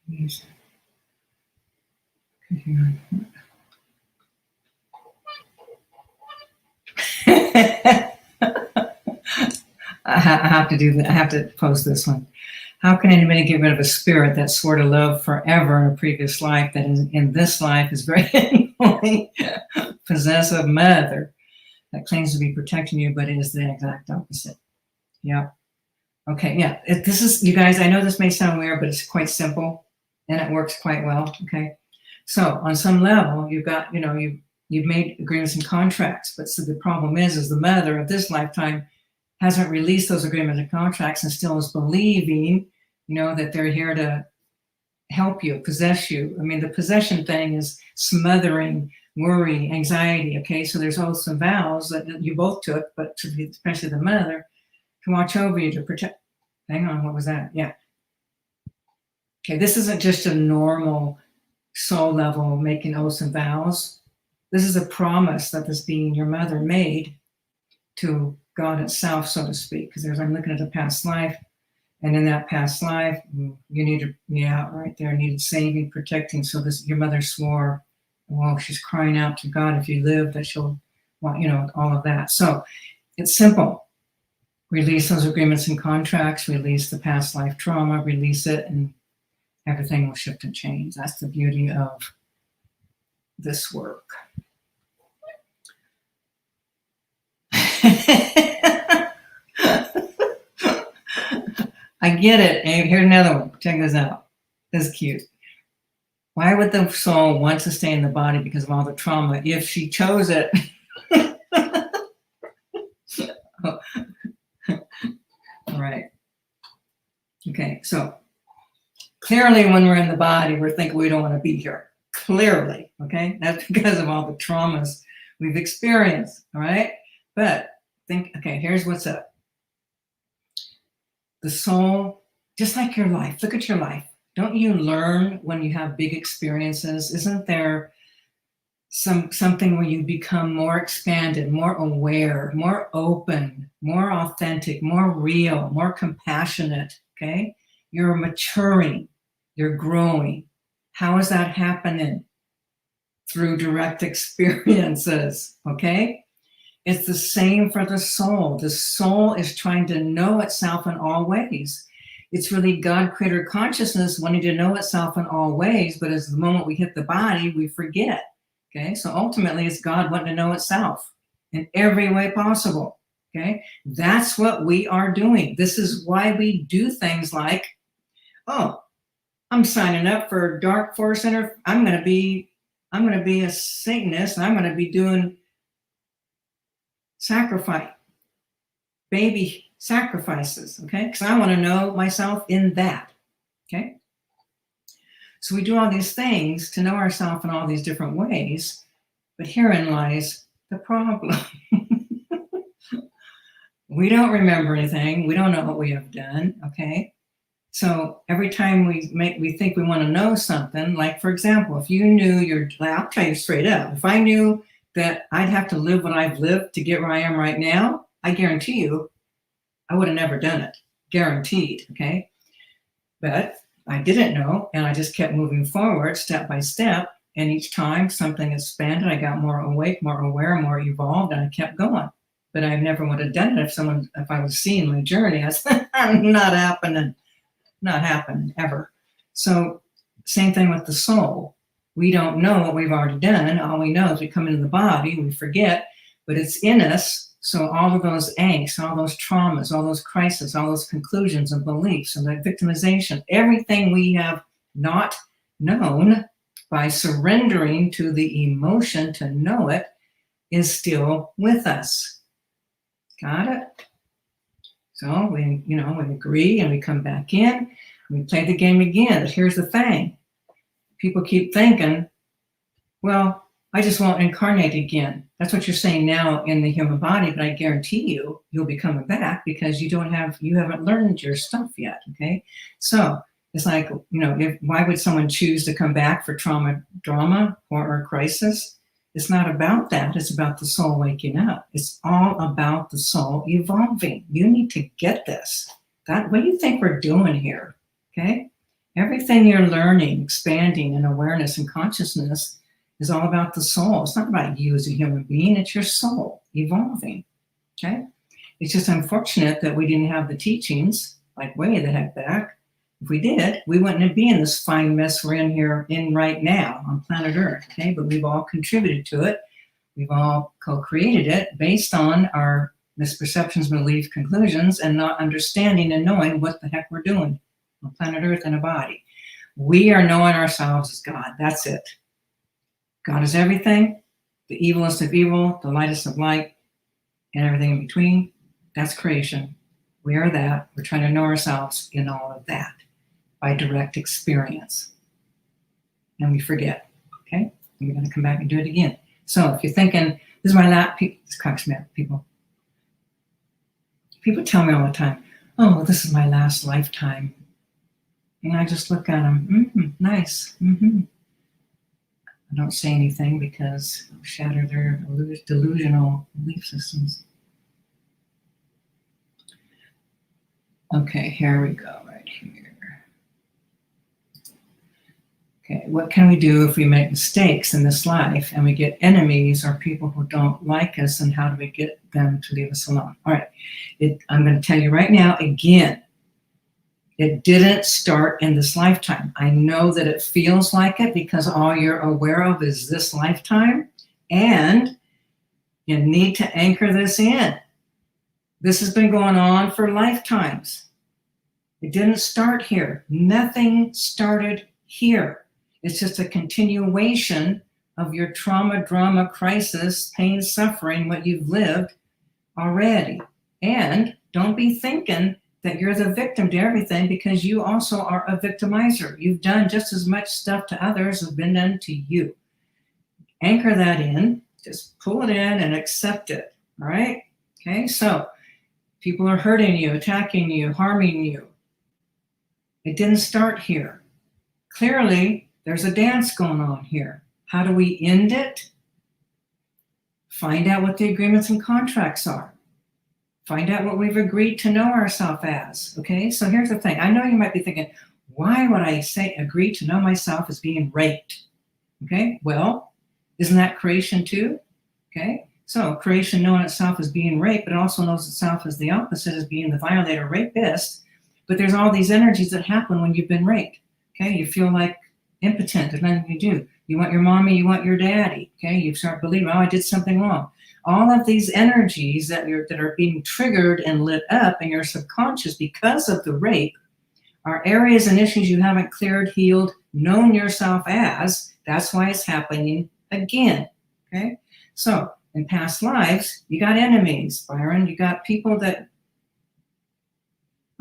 Yes. I have to do that. I have to post this one. How can anybody get rid of a spirit that swore to love forever in a previous life that in this life is very annoying, possessive mother that claims to be protecting you, but it is the exact opposite? Yeah. Okay. Yeah. This is, you guys, I know this may sound weird, but it's quite simple and it works quite well. Okay. So on some level, you've got, you've made agreements and contracts, but so the problem is the mother of this lifetime hasn't released those agreements and contracts and still is believing, that they're here to help you, possess you. I mean, the possession thing is smothering, worry, anxiety. Okay, so there's also vows that you both took, but especially the mother, to watch over you, to protect. Hang on, what was that? Yeah. Okay, this isn't just a normal soul level making oaths and vows. This is a promise that this being, your mother, made to God itself, so to speak, because I'm looking at a past life, and in that past life, you needed, right there, needed saving, protecting. So your mother swore, well, she's crying out to God, if you live, that she'll want, all of that. So it's simple. Release those agreements and contracts, release the past life trauma, release it, and everything will shift and change. That's the beauty of this work. I get it. And here's another one. Check this out. This is cute. Why would the soul want to stay in the body because of all the trauma if she chose it? All right. Okay, so clearly when we're in the body, we're thinking we don't want to be here. Clearly, okay? That's because of all the traumas we've experienced, all right? But think, okay, here's what's up. The soul, just like your life, look at your life. Don't you learn when you have big experiences? Isn't there something where you become more expanded, more aware, more open, more authentic, more real, more compassionate, okay? You're maturing, you're growing. How is that happening? Through direct experiences, okay? It's the same for the soul. The soul is trying to know itself in all ways. It's really God creator consciousness wanting to know itself in all ways, but as the moment we hit the body, we forget. Okay, so ultimately it's God wanting to know itself in every way possible. Okay, that's what we are doing. This is why we do things like, oh, I'm signing up for Dark Force Center. I'm going to be a Satanist. I'm going to be doing baby sacrifices, okay? Because I want to know myself in that, okay? So we do all these things to know ourselves in all these different ways, but herein lies the problem. We don't remember anything. We don't know what we have done, okay? So every time we think we want to know something, like for example, if you knew I'll tell you straight up, if I knew that I'd have to live what I've lived to get where I am right now, I guarantee you, I would have never done it. Guaranteed, okay? But I didn't know, and I just kept moving forward step by step, and each time something expanded, I got more awake, more aware, more evolved, and I kept going. But I never would have done it if I was seeing my journey. I said, not happening ever. So same thing with the soul. We don't know what we've already done. All we know is we come into the body, we forget, but it's in us. So all of those angst, all those traumas, all those crises, all those conclusions and beliefs and that victimization, everything we have not known by surrendering to the emotion to know it is still with us. Got it? So we agree and we come back in, we play the game again. But here's the thing. People keep thinking, well, I just won't incarnate again. That's what you're saying now in the human body, but I guarantee you'll be coming back because you haven't learned your stuff yet, okay? So it's like, why would someone choose to come back for drama or crisis? It's not about that. It's about the soul waking up. It's all about the soul evolving. You need to get this. What do you think we're doing here, okay? Everything you're learning, expanding in awareness and consciousness is all about the soul. It's not about you as a human being. It's your soul evolving, okay? It's just unfortunate that we didn't have the teachings like way the heck back. If we did, we wouldn't be in this fine mess we're in right now on planet Earth, okay? But we've all contributed to it. We've all co-created it based on our misperceptions, beliefs, conclusions, and not understanding and knowing what the heck we're doing on planet Earth in a body. We are knowing ourselves as God. That's it. God is everything, the evilest of evil, the lightest of light, and everything in between. That's creation. We are that. We're trying to know ourselves in all of that by direct experience. And we forget, okay? And we're going to come back and do it again. So if you're thinking, this is my last, this cracks me up, people. People tell me all the time, oh, well, this is my last lifetime. And I just look at them, nice. I don't say anything because I'll shatter their delusional belief systems. Okay, here we go, right here. Okay, what can we do if we make mistakes in this life and we get enemies or people who don't like us, and how do we get them to leave us alone? All right, I'm going to tell you right now, again, it didn't start in this lifetime. I know that it feels like it because all you're aware of is this lifetime, and you need to anchor this in. This has been going on for lifetimes. It didn't start here. Nothing started here. It's just a continuation of your trauma, drama, crisis, pain, suffering, what you've lived already. And don't be thinking that you're the victim to everything, because you also are a victimizer. You've done just as much stuff to others as been done to you. Anchor that in, just pull it in and accept it, all right? Okay, so people are hurting you, attacking you, harming you. It didn't start here. Clearly, there's a dance going on here. How do we end it? Find out what the agreements and contracts are. Find out what we've agreed to know ourselves as, okay? So here's the thing. I know you might be thinking, why would I say agree to know myself as being raped? Okay, well, isn't that creation too? Okay, so creation knowing itself as being raped, but it also knows itself as the opposite, as being the violator, rapist. But there's all these energies that happen when you've been raped, okay? You feel like impotent, there's nothing you do. You want your mommy, you want your daddy, okay? You start believing, oh, I did something wrong. All of these energies that are being triggered and lit up in your subconscious because of the rape are areas and issues you haven't cleared, healed, known yourself as. That's why it's happening again, okay? So in past lives, you got enemies, Byron. You got people that,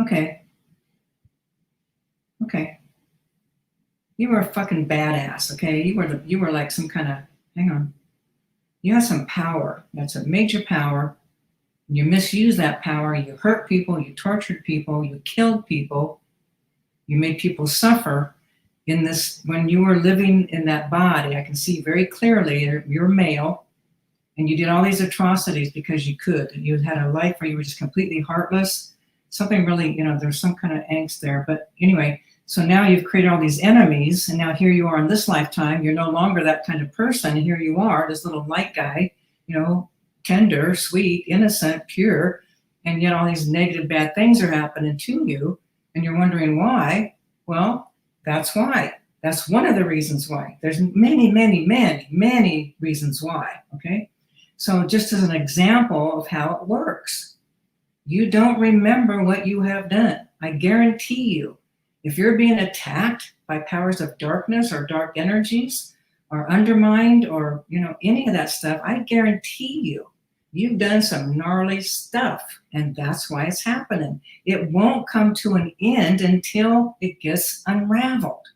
okay. You were a fucking badass, okay? You were like some kind of, hang on. You have some power. That's a major power. You misuse that power. You hurt people. You tortured people. You killed people. You made people suffer in this. When you were living in that body, I can see very clearly you're male, and you did all these atrocities because you could. You had a life where you were just completely heartless. Something really, there's some kind of angst there. But anyway, so now you've created all these enemies, and now here you are in this lifetime. You're no longer that kind of person. And here you are, this little light guy, tender, sweet, innocent, pure, and yet all these negative, bad things are happening to you, and you're wondering why. Well, that's why. That's one of the reasons why. There's many, many, many, many reasons why, okay? So just as an example of how it works, you don't remember what you have done. I guarantee you, if you're being attacked by powers of darkness or dark energies or undermined or, any of that stuff, I guarantee you've done some gnarly stuff, and that's why it's happening. It won't come to an end until it gets unraveled.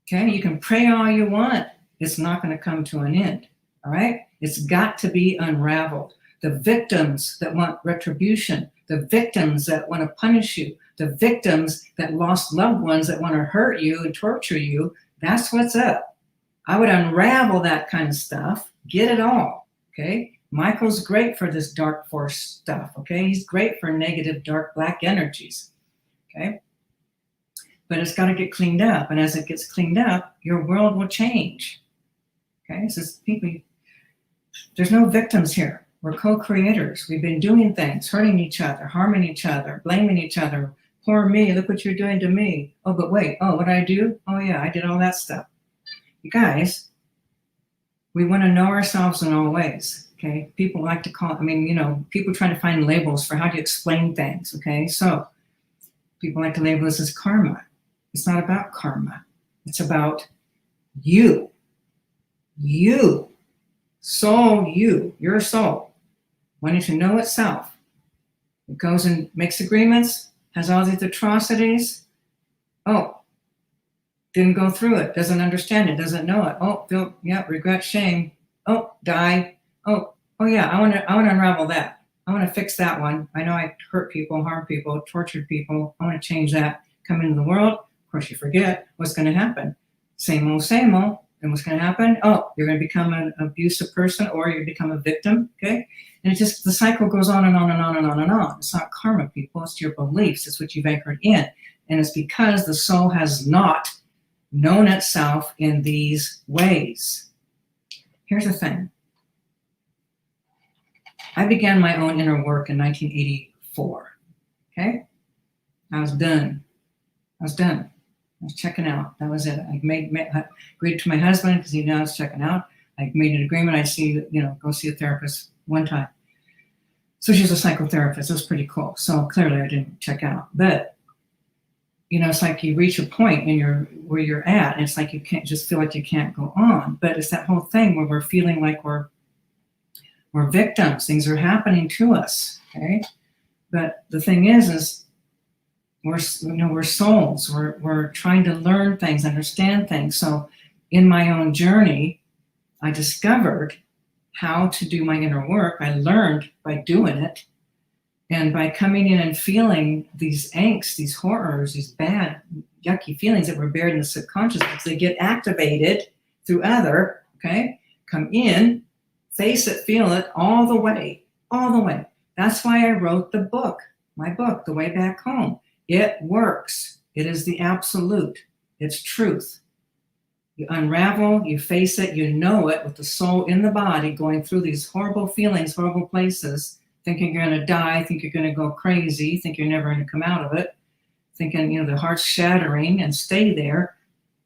Okay, you can pray all you want. It's not going to come to an end, all right? It's got to be unraveled. The victims that want retribution, the victims that want to punish you, the victims that lost loved ones that want to hurt you and torture you, that's what's up. I would unravel that kind of stuff, get it all, okay? Michael's great for this dark force stuff, okay? He's great for negative, dark, black energies, okay? but it's got to get cleaned up. And as it gets cleaned up, your world will change. Okay, so people, there's no victims here. We're co-creators. We've been doing things, hurting each other, harming each other, blaming each other. Poor me, look what you're doing to me. Oh, but wait, oh, what did I do? Oh yeah, I did all that stuff. You guys, we want to know ourselves in all ways. Okay, people like to call, people try to find labels for how to explain things. Okay, so people like to label this as karma. It's not about karma. It's about you, soul, your soul, wanting to know itself. It goes and makes agreements, has all these atrocities. Oh, didn't go through it, doesn't understand it, doesn't know it. Oh, feel, yeah, regret, shame. Oh, die. Oh yeah, I want to unravel that. I want to fix that one. I know I hurt people, harmed people, tortured people. I want to change that. Come into the world. Of course, you forget what's going to happen. Same old, same old. And what's going to happen? Oh, you're going to become an abusive person, or you become a victim. Okay, and it just, the cycle goes on and on and on and on and on. It's not karma, people. It's your beliefs. It's what you've anchored in, and it's because the soul has not known itself in these ways. Here's the thing. I began my own inner work in 1984. Okay, I was done. I was checking out. That was it. I agreed to my husband because he knew I was checking out. I made an agreement. I'd go see a therapist one time. So she's a psychotherapist. It was pretty cool. So clearly I didn't check out. But, it's like you reach a point in where you're at. And it's like you can't just feel like you can't go on. But it's that whole thing where we're feeling like we're victims. Things are happening to us. Okay. But the thing is we're souls. We're trying to learn things, understand things. So in my own journey, I discovered how to do my inner work. I learned by doing it. And by coming in and feeling these angst, these horrors, these bad, yucky feelings that were buried in the subconscious, because they get activated through other, okay? Come in, face it, feel it, all the way. That's why I wrote the book, my book, The Way Back Home. It works. It is the absolute. It's truth. You unravel, you face it, you know it with the soul in the body going through these horrible feelings, horrible places, thinking you're going to die, think you're going to go crazy, think you're never going to come out of it, thinking, the heart's shattering, and stay there.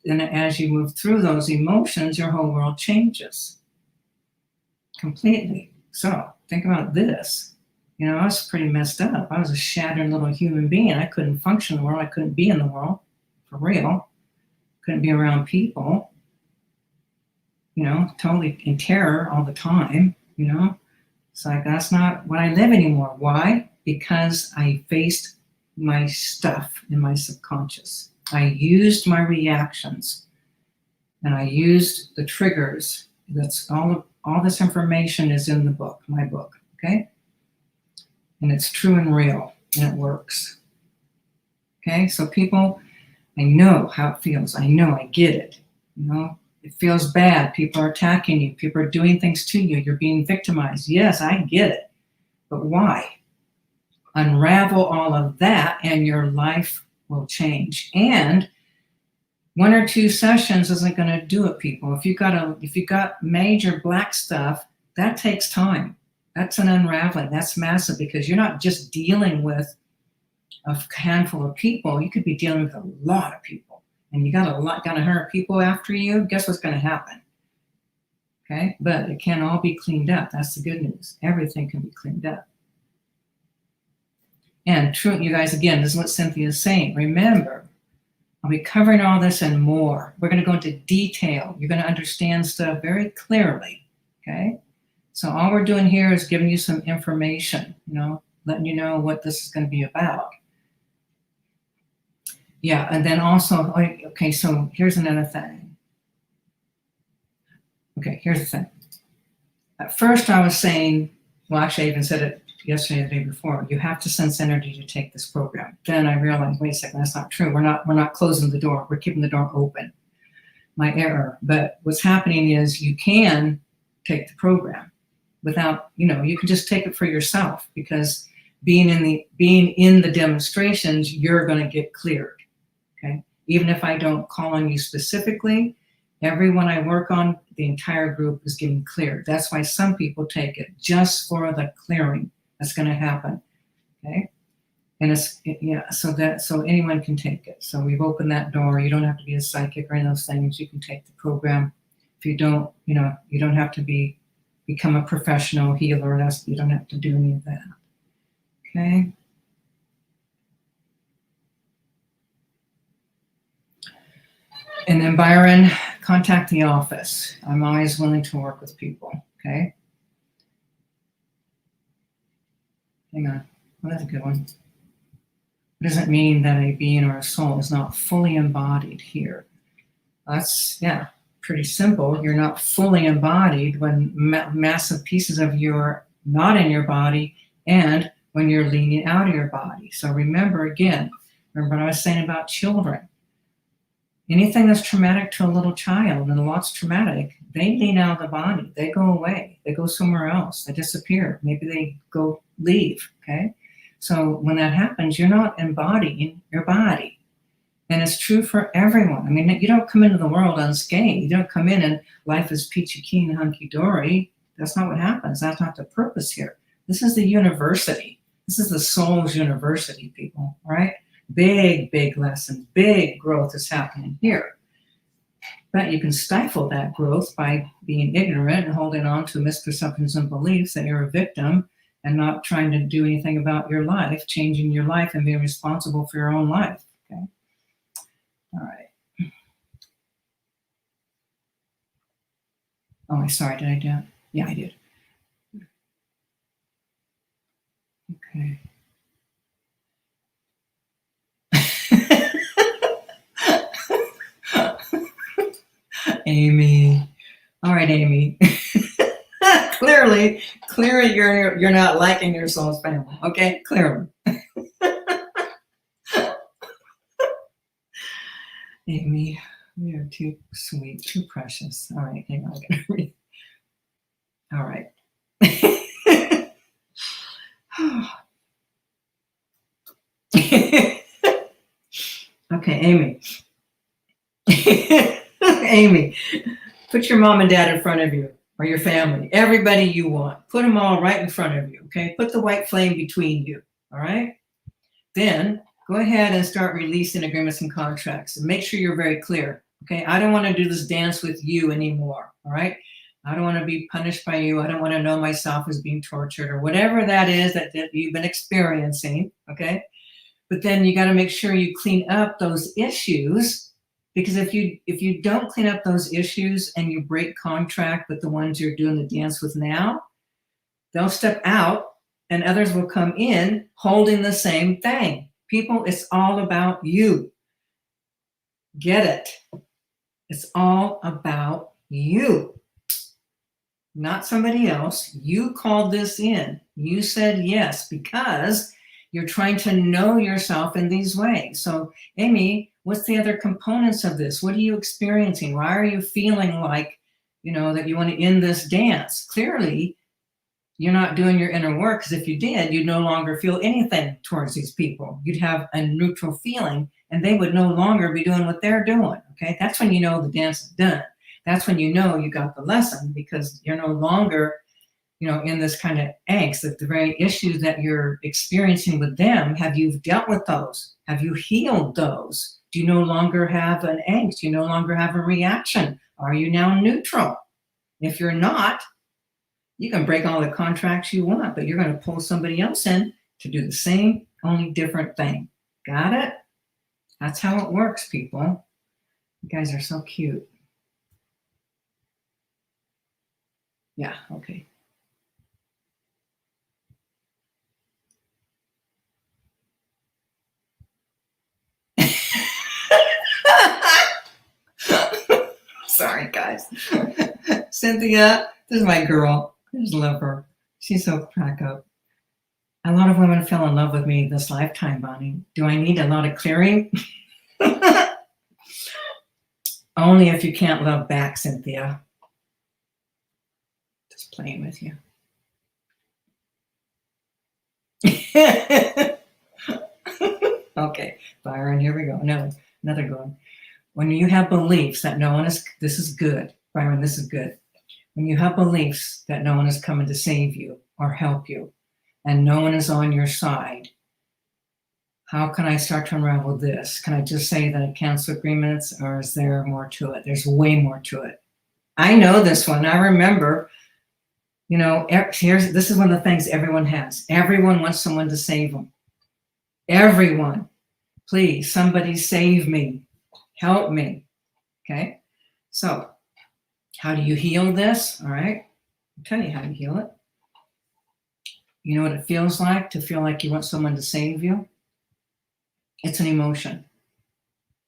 And as you move through those emotions, your whole world changes completely. So think about this. I was pretty messed up. I was a shattered little human being. I couldn't function in the world. I couldn't be in the world, for real. Couldn't be around people, totally in terror all the time, It's like, that's not what I live anymore. Why? Because I faced my stuff in my subconscious. I used my reactions, and I used the triggers. That's all this information is in the book, my book, okay? And it's true and real, and it works. Okay, so people, I know how it feels. I know, I get it. It feels bad. People are attacking you. People are doing things to you. You're being victimized. Yes, I get it. But why? Unravel all of that, and your life will change. And 1 or 2 sessions isn't going to do it, people. If you got major black stuff, that takes time. That's an unraveling. That's massive, because you're not just dealing with a handful of people. You could be dealing with a lot of people, and you got 100 people after you. Guess what's going to happen? Okay, but it can all be cleaned up. That's the good news. Everything can be cleaned up. And true, you guys, again, this is what Cynthia is saying. Remember, I'll be covering all this and more. We're going to go into detail. You're going to understand stuff very clearly. Okay. So all we're doing here is giving you some information, letting you know what this is going to be about. Yeah, and then also, okay, so here's another thing. Okay, here's the thing. At first I was saying, well, actually I even said it yesterday or the day before, you have to sense energy to take this program. Then I realized, wait a second, that's not true. We're not closing the door. We're keeping the door open. My error. But what's happening is you can take the program without, you can just take it for yourself, because being in the demonstrations, you're going to get cleared. Okay. Even if I don't call on you specifically, everyone I work on, the entire group is getting cleared. That's why some people take it just for the clearing that's going to happen. Okay. And so anyone can take it. So we've opened that door. You don't have to be a psychic or any of those things. You can take the program. If you don't, you don't have to become a professional healer. You don't have to do any of that. Okay. And then Byron, contact the office. I'm always willing to work with people. Okay. Hang on. Well, that's a good one. It doesn't mean that a being or a soul is not fully embodied here. That's, pretty simple. You're not fully embodied when massive pieces of you are not in your body and when you're leaning out of your body. So remember what I was saying about children. Anything that's traumatic to a little child, and lots traumatic, they lean out of the body. They go away. They go somewhere else. They disappear. Maybe they leave, okay? So when that happens, you're not embodying your body. And it's true for everyone. I mean, you don't come into the world unscathed. You don't come in and life is peachy keen, hunky-dory. That's not what happens. That's not the purpose here. This is the university. This is the soul's university, people, right? Big, big lesson, big growth is happening here. But you can stifle that growth by being ignorant and holding on to misperceptions and beliefs that you're a victim and not trying to do anything about your life, changing your life and being responsible for your own life, okay? All right. Oh, I'm sorry, did I do it? Yeah, I did. Okay. Amy. All right, Amy. Clearly you're not liking your soul's family. Okay, clearly. Amy, you're too sweet, too precious. All right, hang on, I'm gonna read. All right. Okay, Amy. Amy, put your mom and dad in front of you, or your family, everybody you want. Put them all right in front of you, okay? Put the white flame between you, all right? Then go ahead and start releasing agreements and contracts. And make sure you're very clear, okay? I don't want to do this dance with you anymore, all right? I don't want to be punished by you. I don't want to know myself as being tortured or whatever that is that you've been experiencing, okay? But then you got to make sure you clean up those issues, because if you don't clean up those issues and you break contract with the ones you're doing the dance with now, they'll step out and others will come in holding the same thing. People, it's all about you. Get it? It's all about you. Not somebody else. You called this in. You said yes because you're trying to know yourself in these ways. So, Amy, what's the other components of this? What are you experiencing? Why are you feeling like, that you want to end this dance? Clearly, you're not doing your inner work, because if you did, you'd no longer feel anything towards these people. You'd have a neutral feeling, and they would no longer be doing what they're doing, okay? That's when you know the dance is done. That's when you know you got the lesson, because you're no longer in this kind of angst, that the very issues that you're experiencing with them, have you dealt with those? Have you healed those? Do you no longer have an angst? Do you no longer have a reaction? Are you now neutral? If you're not, you can break all the contracts you want, but you're going to pull somebody else in to do the same, only different thing. Got it? That's how it works, people. You guys are so cute. Yeah, okay. Sorry, guys. Cynthia, this is my girl. I just love her. She's so crack up. A lot of women fell in love with me this lifetime, Bonnie. Do I need a lot of clearing? Only if you can't love back, Cynthia. Just playing with you. Okay, Byron, here we go. No, Another good one. When you have beliefs that no one is, this is good, Byron, this is good. When you have beliefs that no one is coming to save you or help you, and no one is on your side, how can I start to unravel this? Can I just say that I cancel agreements, or is there more to it? There's way more to it. I know this one. I remember, you know, this is one of the things everyone has. Everyone wants someone to save them. Everyone. Please, somebody save me. Help me. Okay? So, how do you heal this? All right? I'll tell you how to heal it. You know what it feels like to feel like you want someone to save you? It's an emotion.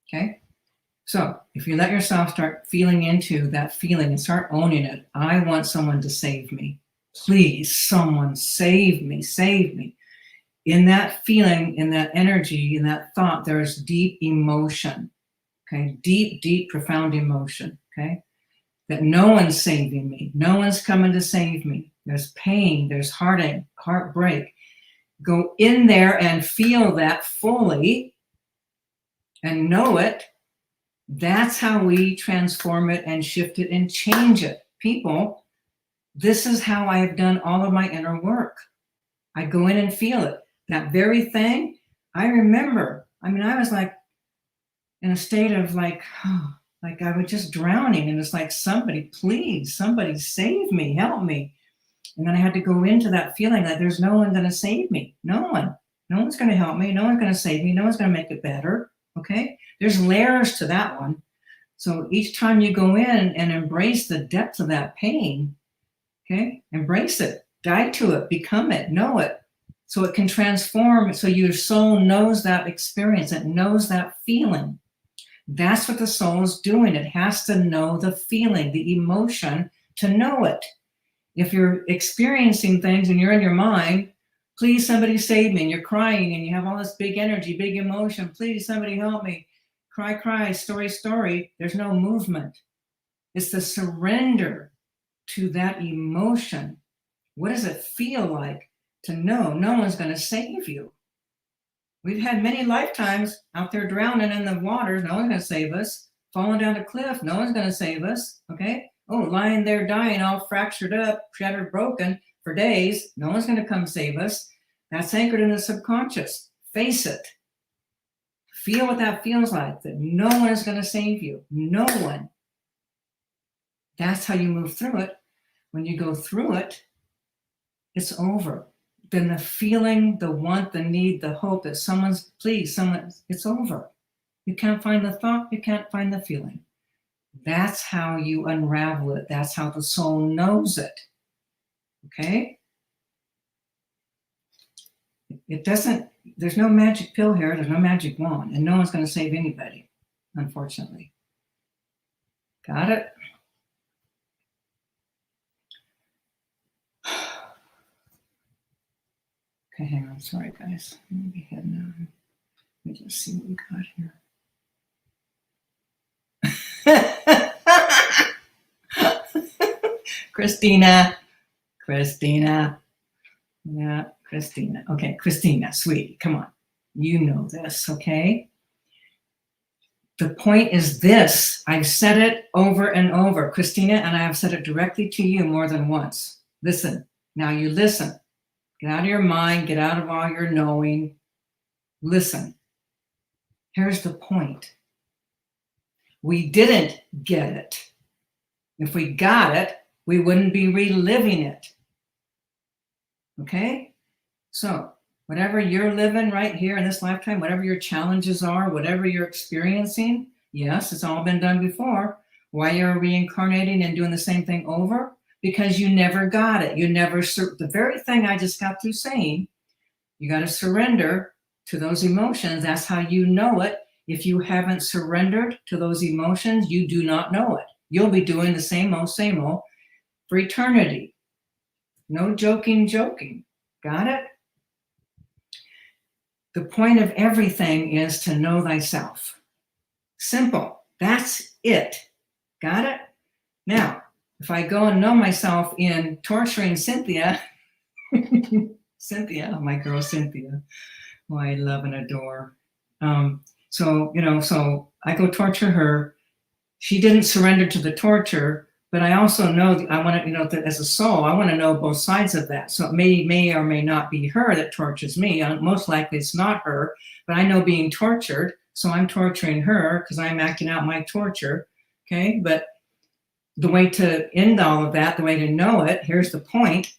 Okay? So, if you let yourself start feeling into that feeling and start owning it, I want someone to save me. Please, someone save me, save me. In that feeling, in that energy, in that thought, there is deep emotion. Okay? Deep, deep, profound emotion. Okay? That no one's saving me. No one's coming to save me. There's pain, there's heartache, heartbreak. Go in there and feel that fully and know it. That's how we transform it and shift it and change it. People, this is how I have done all of my inner work. I go in and feel it. That very thing, I remember. I mean, I was like in a state of like I was just drowning. And it's like, somebody, please, somebody save me, help me. And then I had to go into that feeling that there's no one going to save me. No one. No one's going to help me. No one's going to save me. No one's going to make it better. Okay? There's layers to that one. So each time you go in and embrace the depth of that pain, okay? Embrace it. Die to it. Become it. Know it. So it can transform. So your soul knows that experience. It knows that feeling. That's what the soul is doing. It has to know the feeling, the emotion, to know it. If you're experiencing things and you're in your mind, please somebody save me, and you're crying and you have all this big energy, big emotion, please somebody help me, cry, cry, story, story, there's no movement. It's the surrender to that emotion. What does it feel like to know no one's going to save you? We've had many lifetimes out there drowning in the waters. No one's going to save us. Falling down a cliff. No one's going to save us. Okay? Oh, lying there dying, all fractured up, shattered, broken for days. No one's going to come save us. That's anchored in the subconscious. Face it. Feel what that feels like, that no one is going to save you. No one. That's how you move through it. When you go through it, it's over. Then the feeling, the want, the need, the hope that someone's, please, someone, it's over. You can't find the thought, you can't find the feeling. That's how you unravel it. That's how the soul knows it. Okay? It doesn't, there's no magic pill here, there's no magic wand, and no one's going to save anybody, unfortunately. Got it? Okay, hang on. Sorry, guys. Let me be heading on. Let me just see what we got here. Christina. Yeah, Christina. Okay, Christina, sweetie, come on. You know this, okay? The point is this. I've said it over and over, Christina, and I have said it directly to you more than once. Listen. Now you listen. Get out of your mind. Get out of all your knowing. Listen. Here's the point. We didn't get it. If we got it, we wouldn't be reliving it. Okay? So, whatever you're living right here in this lifetime, whatever your challenges are, whatever you're experiencing, yes, it's all been done before. Why you're reincarnating and doing the same thing over? Because you never got it. You never, the very thing I just got through saying, you got to surrender to those emotions. That's how you know it. If you haven't surrendered to those emotions, you do not know it. You'll be doing the same old for eternity. No joking. Got it? The point of everything is to know thyself. Simple. That's it. Got it? Now, if I go and know myself in torturing Cynthia, Cynthia, my girl Cynthia, who I love and adore. So, so I go torture her. She didn't surrender to the torture, but I also know I want to, that as a soul, I want to know both sides of that. So it may or may not be her that tortures me. Most likely it's not her, but I know being tortured. So I'm torturing her because I'm acting out my torture. Okay. But the way to end all of that, the way to know it, here's the point.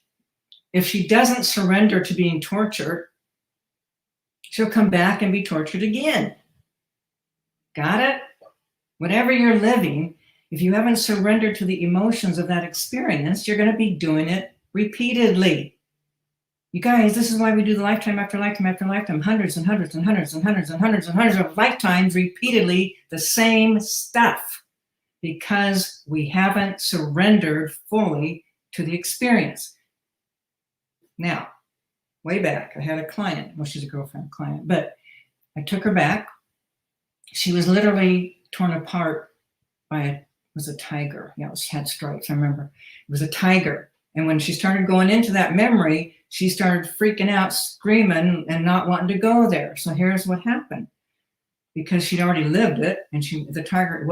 If she doesn't surrender to being tortured, she'll come back and be tortured again. Got it? Whatever you're living, if you haven't surrendered to the emotions of that experience, you're going to be doing it repeatedly. You guys, this is why we do the lifetime after lifetime after lifetime, hundreds and hundreds and hundreds and hundreds and hundreds and hundreds of lifetimes, repeatedly the same stuff, because we haven't surrendered fully to the experience. Now, way back, I had a client. Well, she's a girlfriend client, but I took her back. She was literally torn apart by a tiger. Yeah, she had stripes, I remember. It was a tiger. And when she started going into that memory, she started freaking out, screaming, and not wanting to go there. So here's what happened. Because she'd already lived it, and the tiger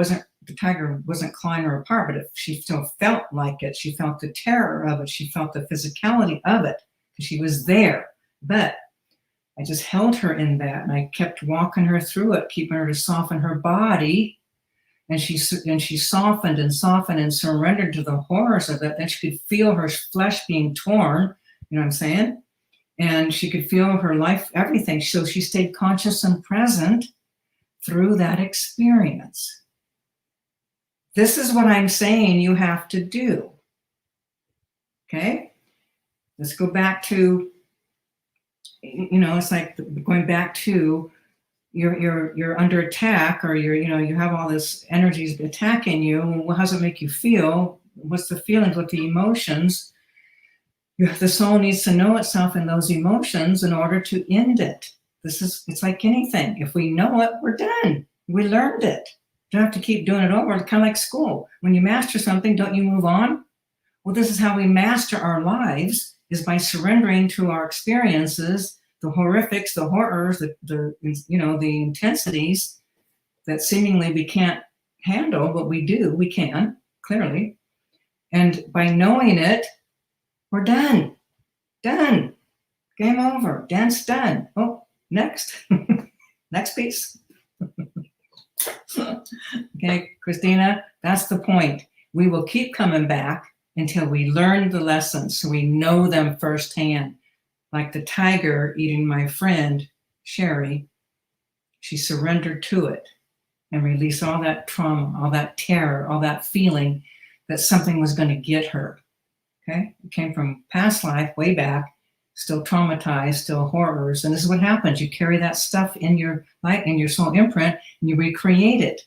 wasn't clawing her apart, but she still felt like it. She felt the terror of it. She felt the physicality of it, because she was there. But I just held her in that, and I kept walking her through it, keeping her to soften her body. And she softened and softened and surrendered to the horrors of it. Then she could feel her flesh being torn, you know what I'm saying? And she could feel her life, everything. So she stayed conscious and present through that experience. This is what I'm saying you have to do. Okay? Let's go back to, it's like going back to you're under attack, or you have all this energies attacking you. Well, how does it make you feel? What's the feelings? What the emotions? The soul needs to know itself in those emotions in order to end it. It's like anything. If we know it, we're done. We learned it. You don't have to keep doing it over. It's kind of like school. When you master something, don't you move on? Well, this is how we master our lives, is by surrendering to our experiences, the horrifics, the horrors, the intensities that seemingly we can't handle, but we do. We can, clearly. And by knowing it, we're done. Done. Game over. Dance done. Oh, next. Next piece. Okay, Christina, that's the point. We will keep coming back until we learn the lessons, so we know them firsthand. Like the tiger eating my friend, Sherry, she surrendered to it and released all that trauma, all that terror, all that feeling that something was going to get her. Okay? It came from past life, way back, still traumatized, still horrors. And this is what happens. You carry that stuff in your life, in your soul imprint, and you recreate it.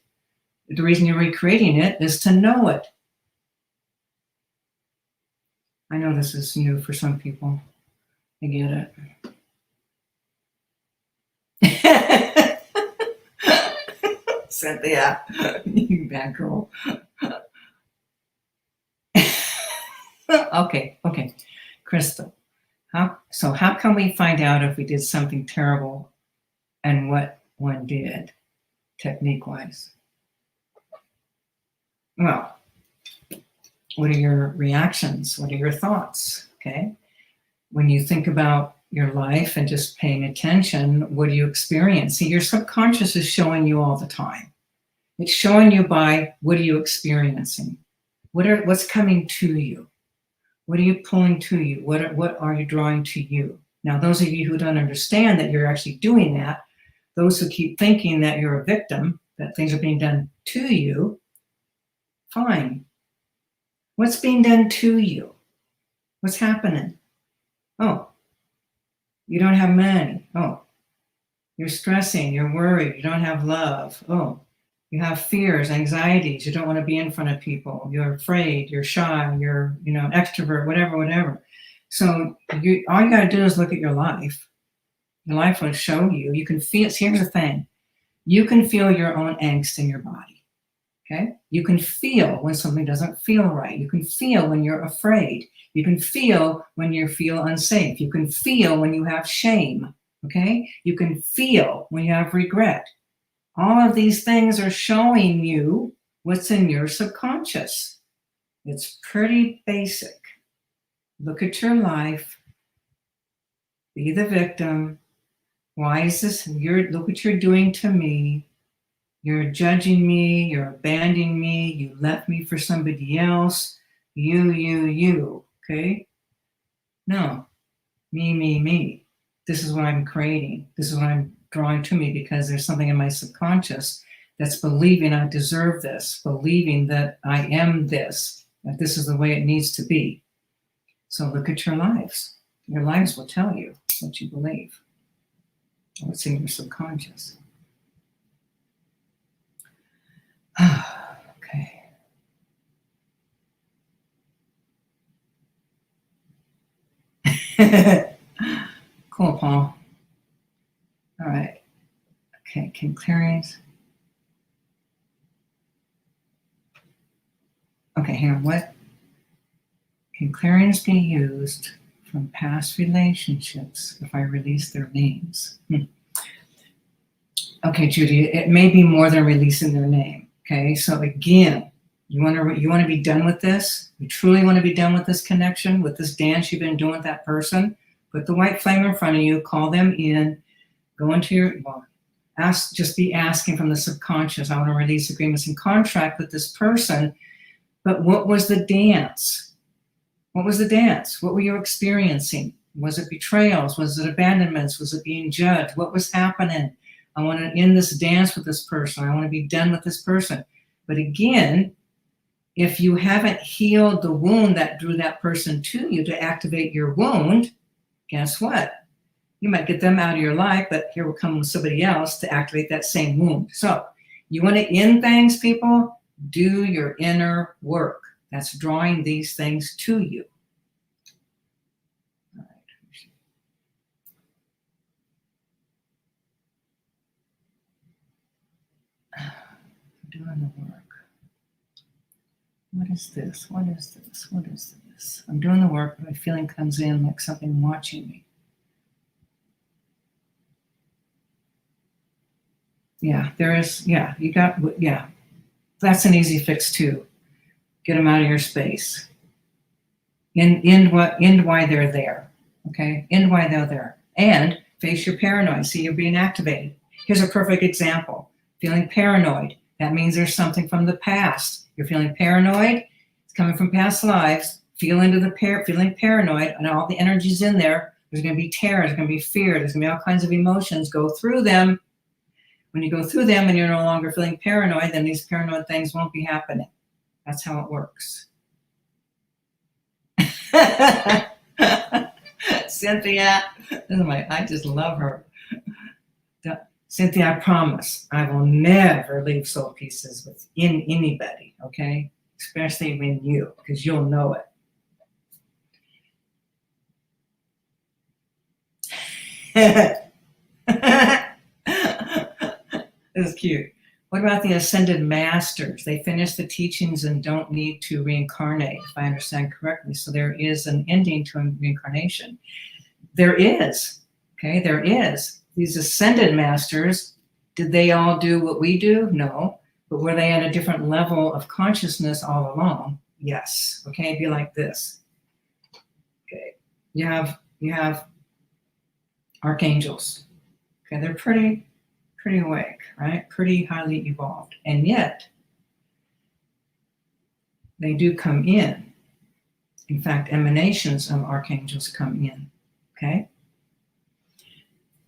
The reason you're recreating it is to know it. I know this is new for some people. I get it. Cynthia, you bad girl. Okay. Crystal, how can we find out if we did something terrible and what one did, technique-wise? Well, what are your reactions? What are your thoughts? Okay. When you think about your life and just paying attention, what do you experience? See, your subconscious is showing you all the time. It's showing you by what are you experiencing? What's coming to you? What are you pulling to you? What are you drawing to you? Now, those of you who don't understand that you're actually doing that, those who keep thinking that you're a victim, that things are being done to you, fine. What's being done to you? What's happening? Oh, you don't have money. Oh, you're stressing, you're worried, you don't have love. Oh, you have fears, anxieties, you don't want to be in front of people, you're afraid, you're shy, you're, extrovert, whatever. So all you got to do is look at your life. Your life will show you. You can feel, here's the thing. You can feel your own angst in your body. Okay? You can feel when something doesn't feel right. You can feel when you're afraid. You can feel when you feel unsafe. You can feel when you have shame. Okay? You can feel when you have regret. All of these things are showing you what's in your subconscious. It's pretty basic. Look at your life. Be the victim. Why is this? Look what you're doing to me. You're judging me. You're abandoning me. You left me for somebody else. You. Okay? No. Me. This is what I'm creating. This is what I'm drawing to me because there's something in my subconscious that's believing I deserve this, believing that I am this, that this is the way it needs to be. So look at your lives. Your lives will tell you what you believe, what's in your subconscious. Okay. Cool, Paul. All right. Okay, can clearings. Okay, hang on. What? Can clearings be used from past relationships if I release their names? Okay, Judy, it may be more than releasing their name. Okay, so again, you want to be done with this? You truly want to be done with this connection, with this dance you've been doing with that person? Put the white flame in front of you, call them in, go into your, just be asking from the subconscious, I want to release agreements and contract with this person. But what was the dance? What was the dance? What were you experiencing? Was it betrayals? Was it abandonments? Was it being judged? What was happening? I want to end this dance with this person. I want to be done with this person. But again, if you haven't healed the wound that drew that person to you to activate your wound, guess what? You might get them out of your life, but here will come somebody else to activate that same wound. So you want to end things, people? Do your inner work. That's drawing these things to you. All right. Doing the work. What is this? What is this? What is this? I'm doing the work, but my feeling comes in like something watching me. Yeah, there is. Yeah, you got. Yeah, that's an easy fix too. Get them out of your space. End why they're there. Okay, end why they're there, and face your paranoia. See, you're being activated. Here's a perfect example. Feeling paranoid. That means there's something from the past. You're feeling paranoid. It's coming from past lives. Feel into the feeling paranoid, and all the energy's in there. There's going to be terror. There's going to be fear. There's going to be all kinds of emotions. Go through them. When you go through them and you're no longer feeling paranoid, then these paranoid things won't be happening. That's how it works. Cynthia, I just love her. Cynthia, I promise I will never leave soul pieces with anybody, okay? Especially when you, because you'll know it. This is cute. What about the ascended masters? They finish the teachings and don't need to reincarnate, if I understand correctly. So there is an ending to reincarnation. There is, okay, there is. These ascended masters, did they all do what we do? No. But were they at a different level of consciousness all along? Yes. Okay, it'd be like this. Okay, you have archangels. Okay, they're pretty awake, right? Pretty highly evolved. And yet, they do come in. In fact, emanations of archangels come in, okay?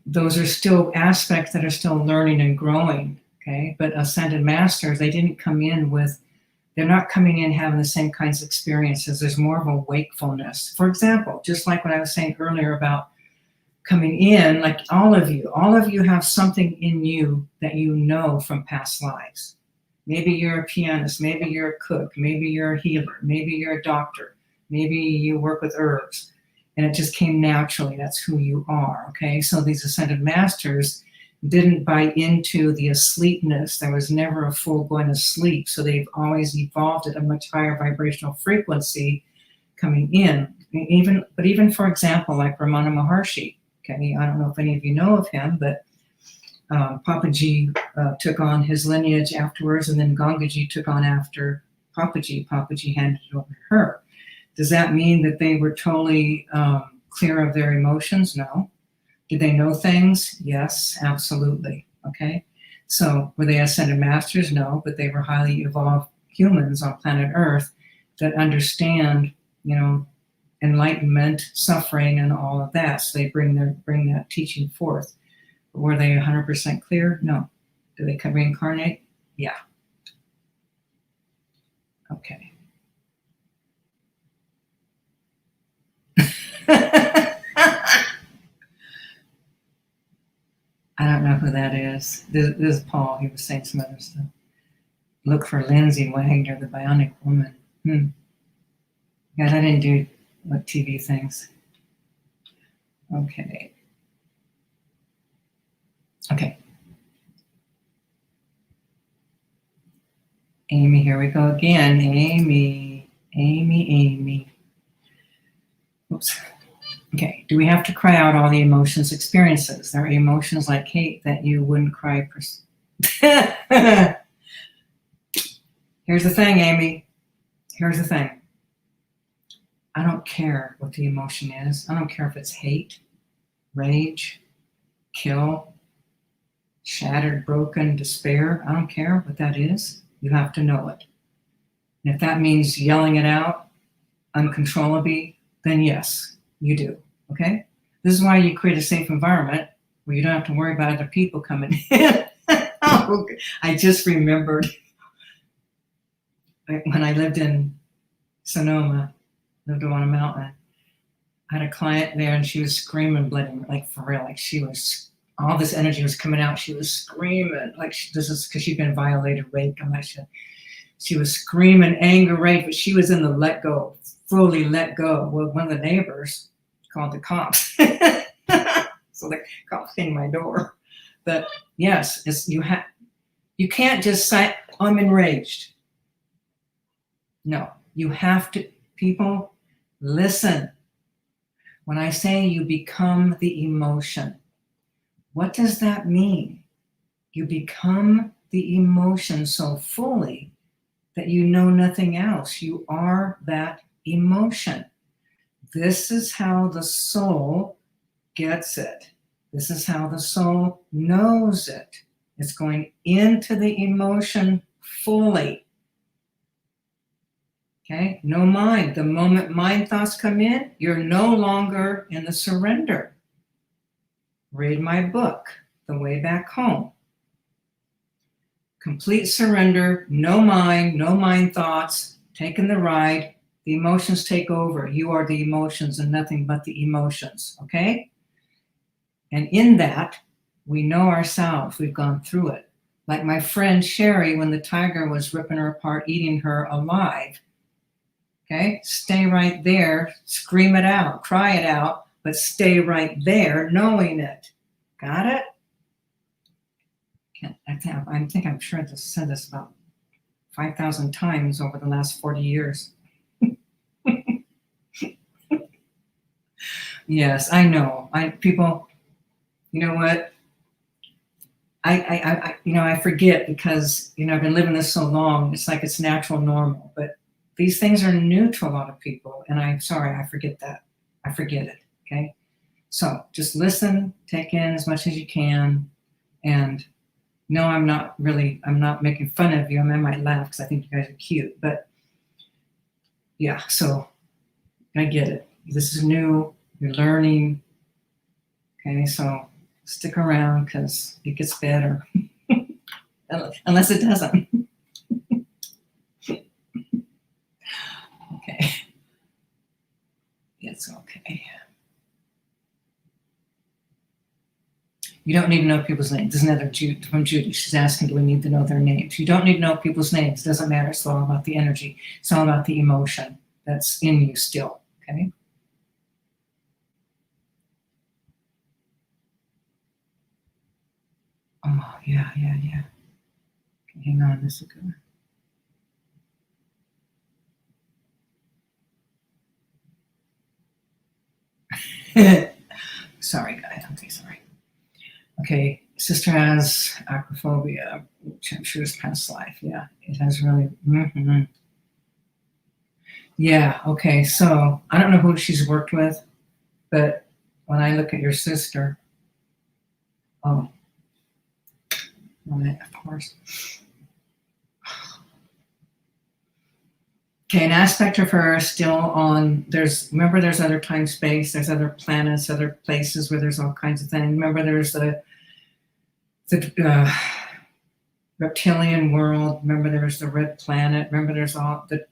Those are still aspects that are still learning and growing, okay? But ascended masters, they didn't come in with, they're not coming in having the same kinds of experiences. There's more of a wakefulness. For example, just like what I was saying earlier about coming in, like all of you have something in you that you know from past lives. Maybe you're a pianist, maybe you're a cook, maybe you're a healer, maybe you're a doctor, maybe you work with herbs, and it just came naturally. That's who you are, okay? So these ascended masters didn't buy into the asleepness. There was never a full going to sleep, so they've always evolved at a much higher vibrational frequency coming in. Even for example, like Ramana Maharshi. Okay, I don't know if any of you know of him, but Papaji took on his lineage afterwards, and then Gangaji took on after Papaji. Papaji handed it over to her. Does that mean that they were totally clear of their emotions? No. Did they know things? Yes, absolutely. Okay. So were they ascended masters? No, but they were highly evolved humans on planet Earth that understand, enlightenment, suffering, and all of that. So they bring that teaching forth. But were they 100% clear? No. Do they reincarnate? Yeah. Okay. I don't know who that is. This is Paul. He was saying some other stuff. Look for Lindsay Wagner, the bionic woman. Guys, I didn't do TV things. Okay. Amy, here we go again. Amy. Oops. Okay. Do we have to cry out all the emotions experiences? There are emotions like hate that you wouldn't cry. Here's the thing, Amy. Here's the thing. I don't care what the emotion is. I don't care if it's hate, rage, kill, shattered, broken, despair. I don't care what that is. You have to know it. And if that means yelling it out uncontrollably, then yes, you do. Okay? This is why you create a safe environment where you don't have to worry about other people coming in. Oh, I just remembered when I lived in Sonoma, lived on a mountain. I had a client there and she was screaming bloody, like for real, like she was, all this energy was coming out. She was screaming, like this is because she'd been violated, raped, all that shit. She was screaming, anger, rage, but she was in the let go, fully let go. Well, one of the neighbors called the cops. So the cops came to my door. But yes, you can't just say, I'm enraged. No, you have to, people, listen. When I say you become the emotion, what does that mean? You become the emotion so fully that you know nothing else. You are that emotion. This is how the soul gets it. This is how the soul knows it. It's going into the emotion fully. Okay, no mind. The moment mind thoughts come in, you're no longer in the surrender. Read my book, The Way Back Home. Complete surrender, no mind thoughts, taking the ride. The emotions take over. You are the emotions and nothing but the emotions, okay? And in that, we know ourselves. We've gone through it. Like my friend Sherry, when the tiger was ripping her apart, eating her alive. Okay, stay right there, scream it out, cry it out, but stay right there knowing it. Got it? I'm sure I just said this about 5,000 times over the last 40 years. Yes, I know. People, you know what? I forget because, I've been living this so long. It's like it's natural, normal, but these things are new to a lot of people. And I'm sorry, I forget that. I forget it. Okay. So just listen, take in as much as you can. And no, I'm not making fun of you. I might laugh because I think you guys are cute, but yeah, so I get it. This is new. You're learning. Okay. So stick around because it gets better. Unless it doesn't. Okay. It's okay. You don't need to know people's names. There's another from Judy. She's asking, do we need to know their names? You don't need to know people's names. It doesn't matter. It's all about the energy. It's all about the emotion that's in you still. Okay. Oh, yeah. Okay, hang on. This is good. Sorry, guys. Okay, sorry. Okay, Sister has acrophobia, which I'm sure is past life. Yeah, it has really. Mm-hmm. Yeah, okay. So I don't know who she's worked with, but when I look at your sister, oh, right, of course. Okay, an aspect of her is still on, remember there's other time space, there's other planets, other places where there's all kinds of things. Remember there's the reptilian world, remember there's the red planet, remember there's all the,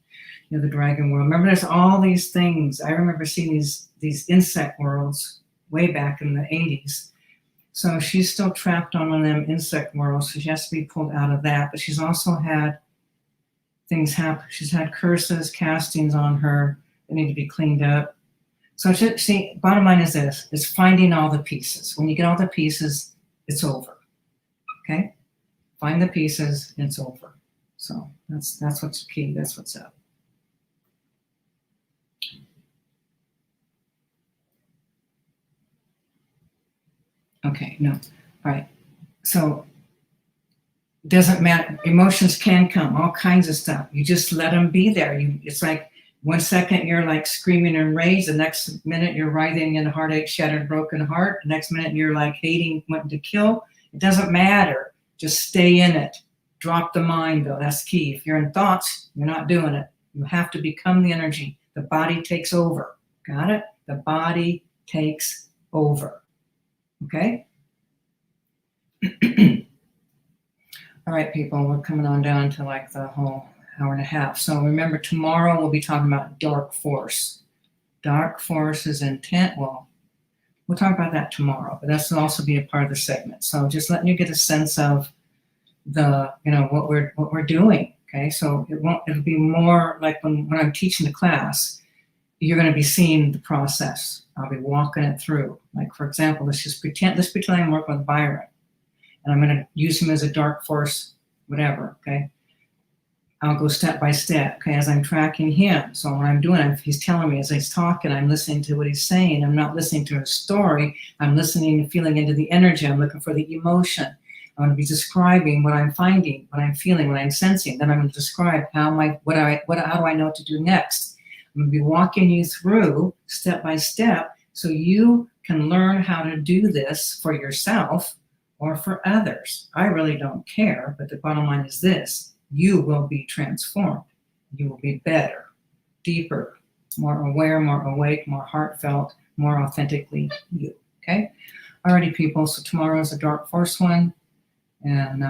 the dragon world, remember there's all these things. I remember seeing these insect worlds way back in the 80s. So she's still trapped on one of them insect worlds, so she has to be pulled out of that, but she's also had things happen. She's had curses, castings on her that need to be cleaned up. So see, bottom line is this, is finding all the pieces. When you get all the pieces, it's over, okay? Find the pieces, and it's over. So that's what's key, that's what's up. Okay, no, all right. So doesn't matter, emotions can come, all kinds of stuff. You just let them be there. It's like 1 second you're like screaming in rage, the next minute you're writhing in a heartache, shattered, broken heart. The next minute you're like hating, wanting to kill. It doesn't matter. Just stay in it. Drop the mind though, that's key. If you're in thoughts, you're not doing it. You have to become the energy. The body takes over. Got it? The body takes over. Okay? All right, people, we're coming on down to like the whole hour and a half. So remember, tomorrow we'll be talking about dark force. Dark force is intent. Well, we'll talk about that tomorrow, but that's will also be a part of the segment. So just letting you get a sense of the, what we're doing. Okay, so it'll be more like when I'm teaching the class, you're going to be seeing the process. I'll be walking it through. Like, for example, let's pretend I'm working with Byron. And I'm going to use him as a dark force, whatever, okay? I'll go step by step, okay, as I'm tracking him. So what I'm doing, he's telling me as he's talking, I'm listening to what he's saying. I'm not listening to his story. I'm listening and feeling into the energy. I'm looking for the emotion. I'm going to be describing what I'm finding, what I'm feeling, what I'm sensing. Then I'm going to describe how do I know what to do next. I'm going to be walking you through step by step so you can learn how to do this for yourself or for others. I really don't care, but the bottom line is this: you will be transformed. You will be better, deeper, more aware, more awake, more heartfelt, more authentically you, okay? Alrighty, people, so tomorrow is a dark force one, and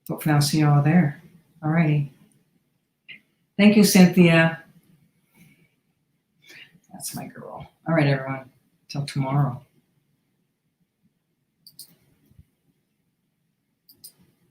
hopefully I'll see you all there. Alrighty. Thank you, Cynthia. That's my girl. All right, everyone, till tomorrow.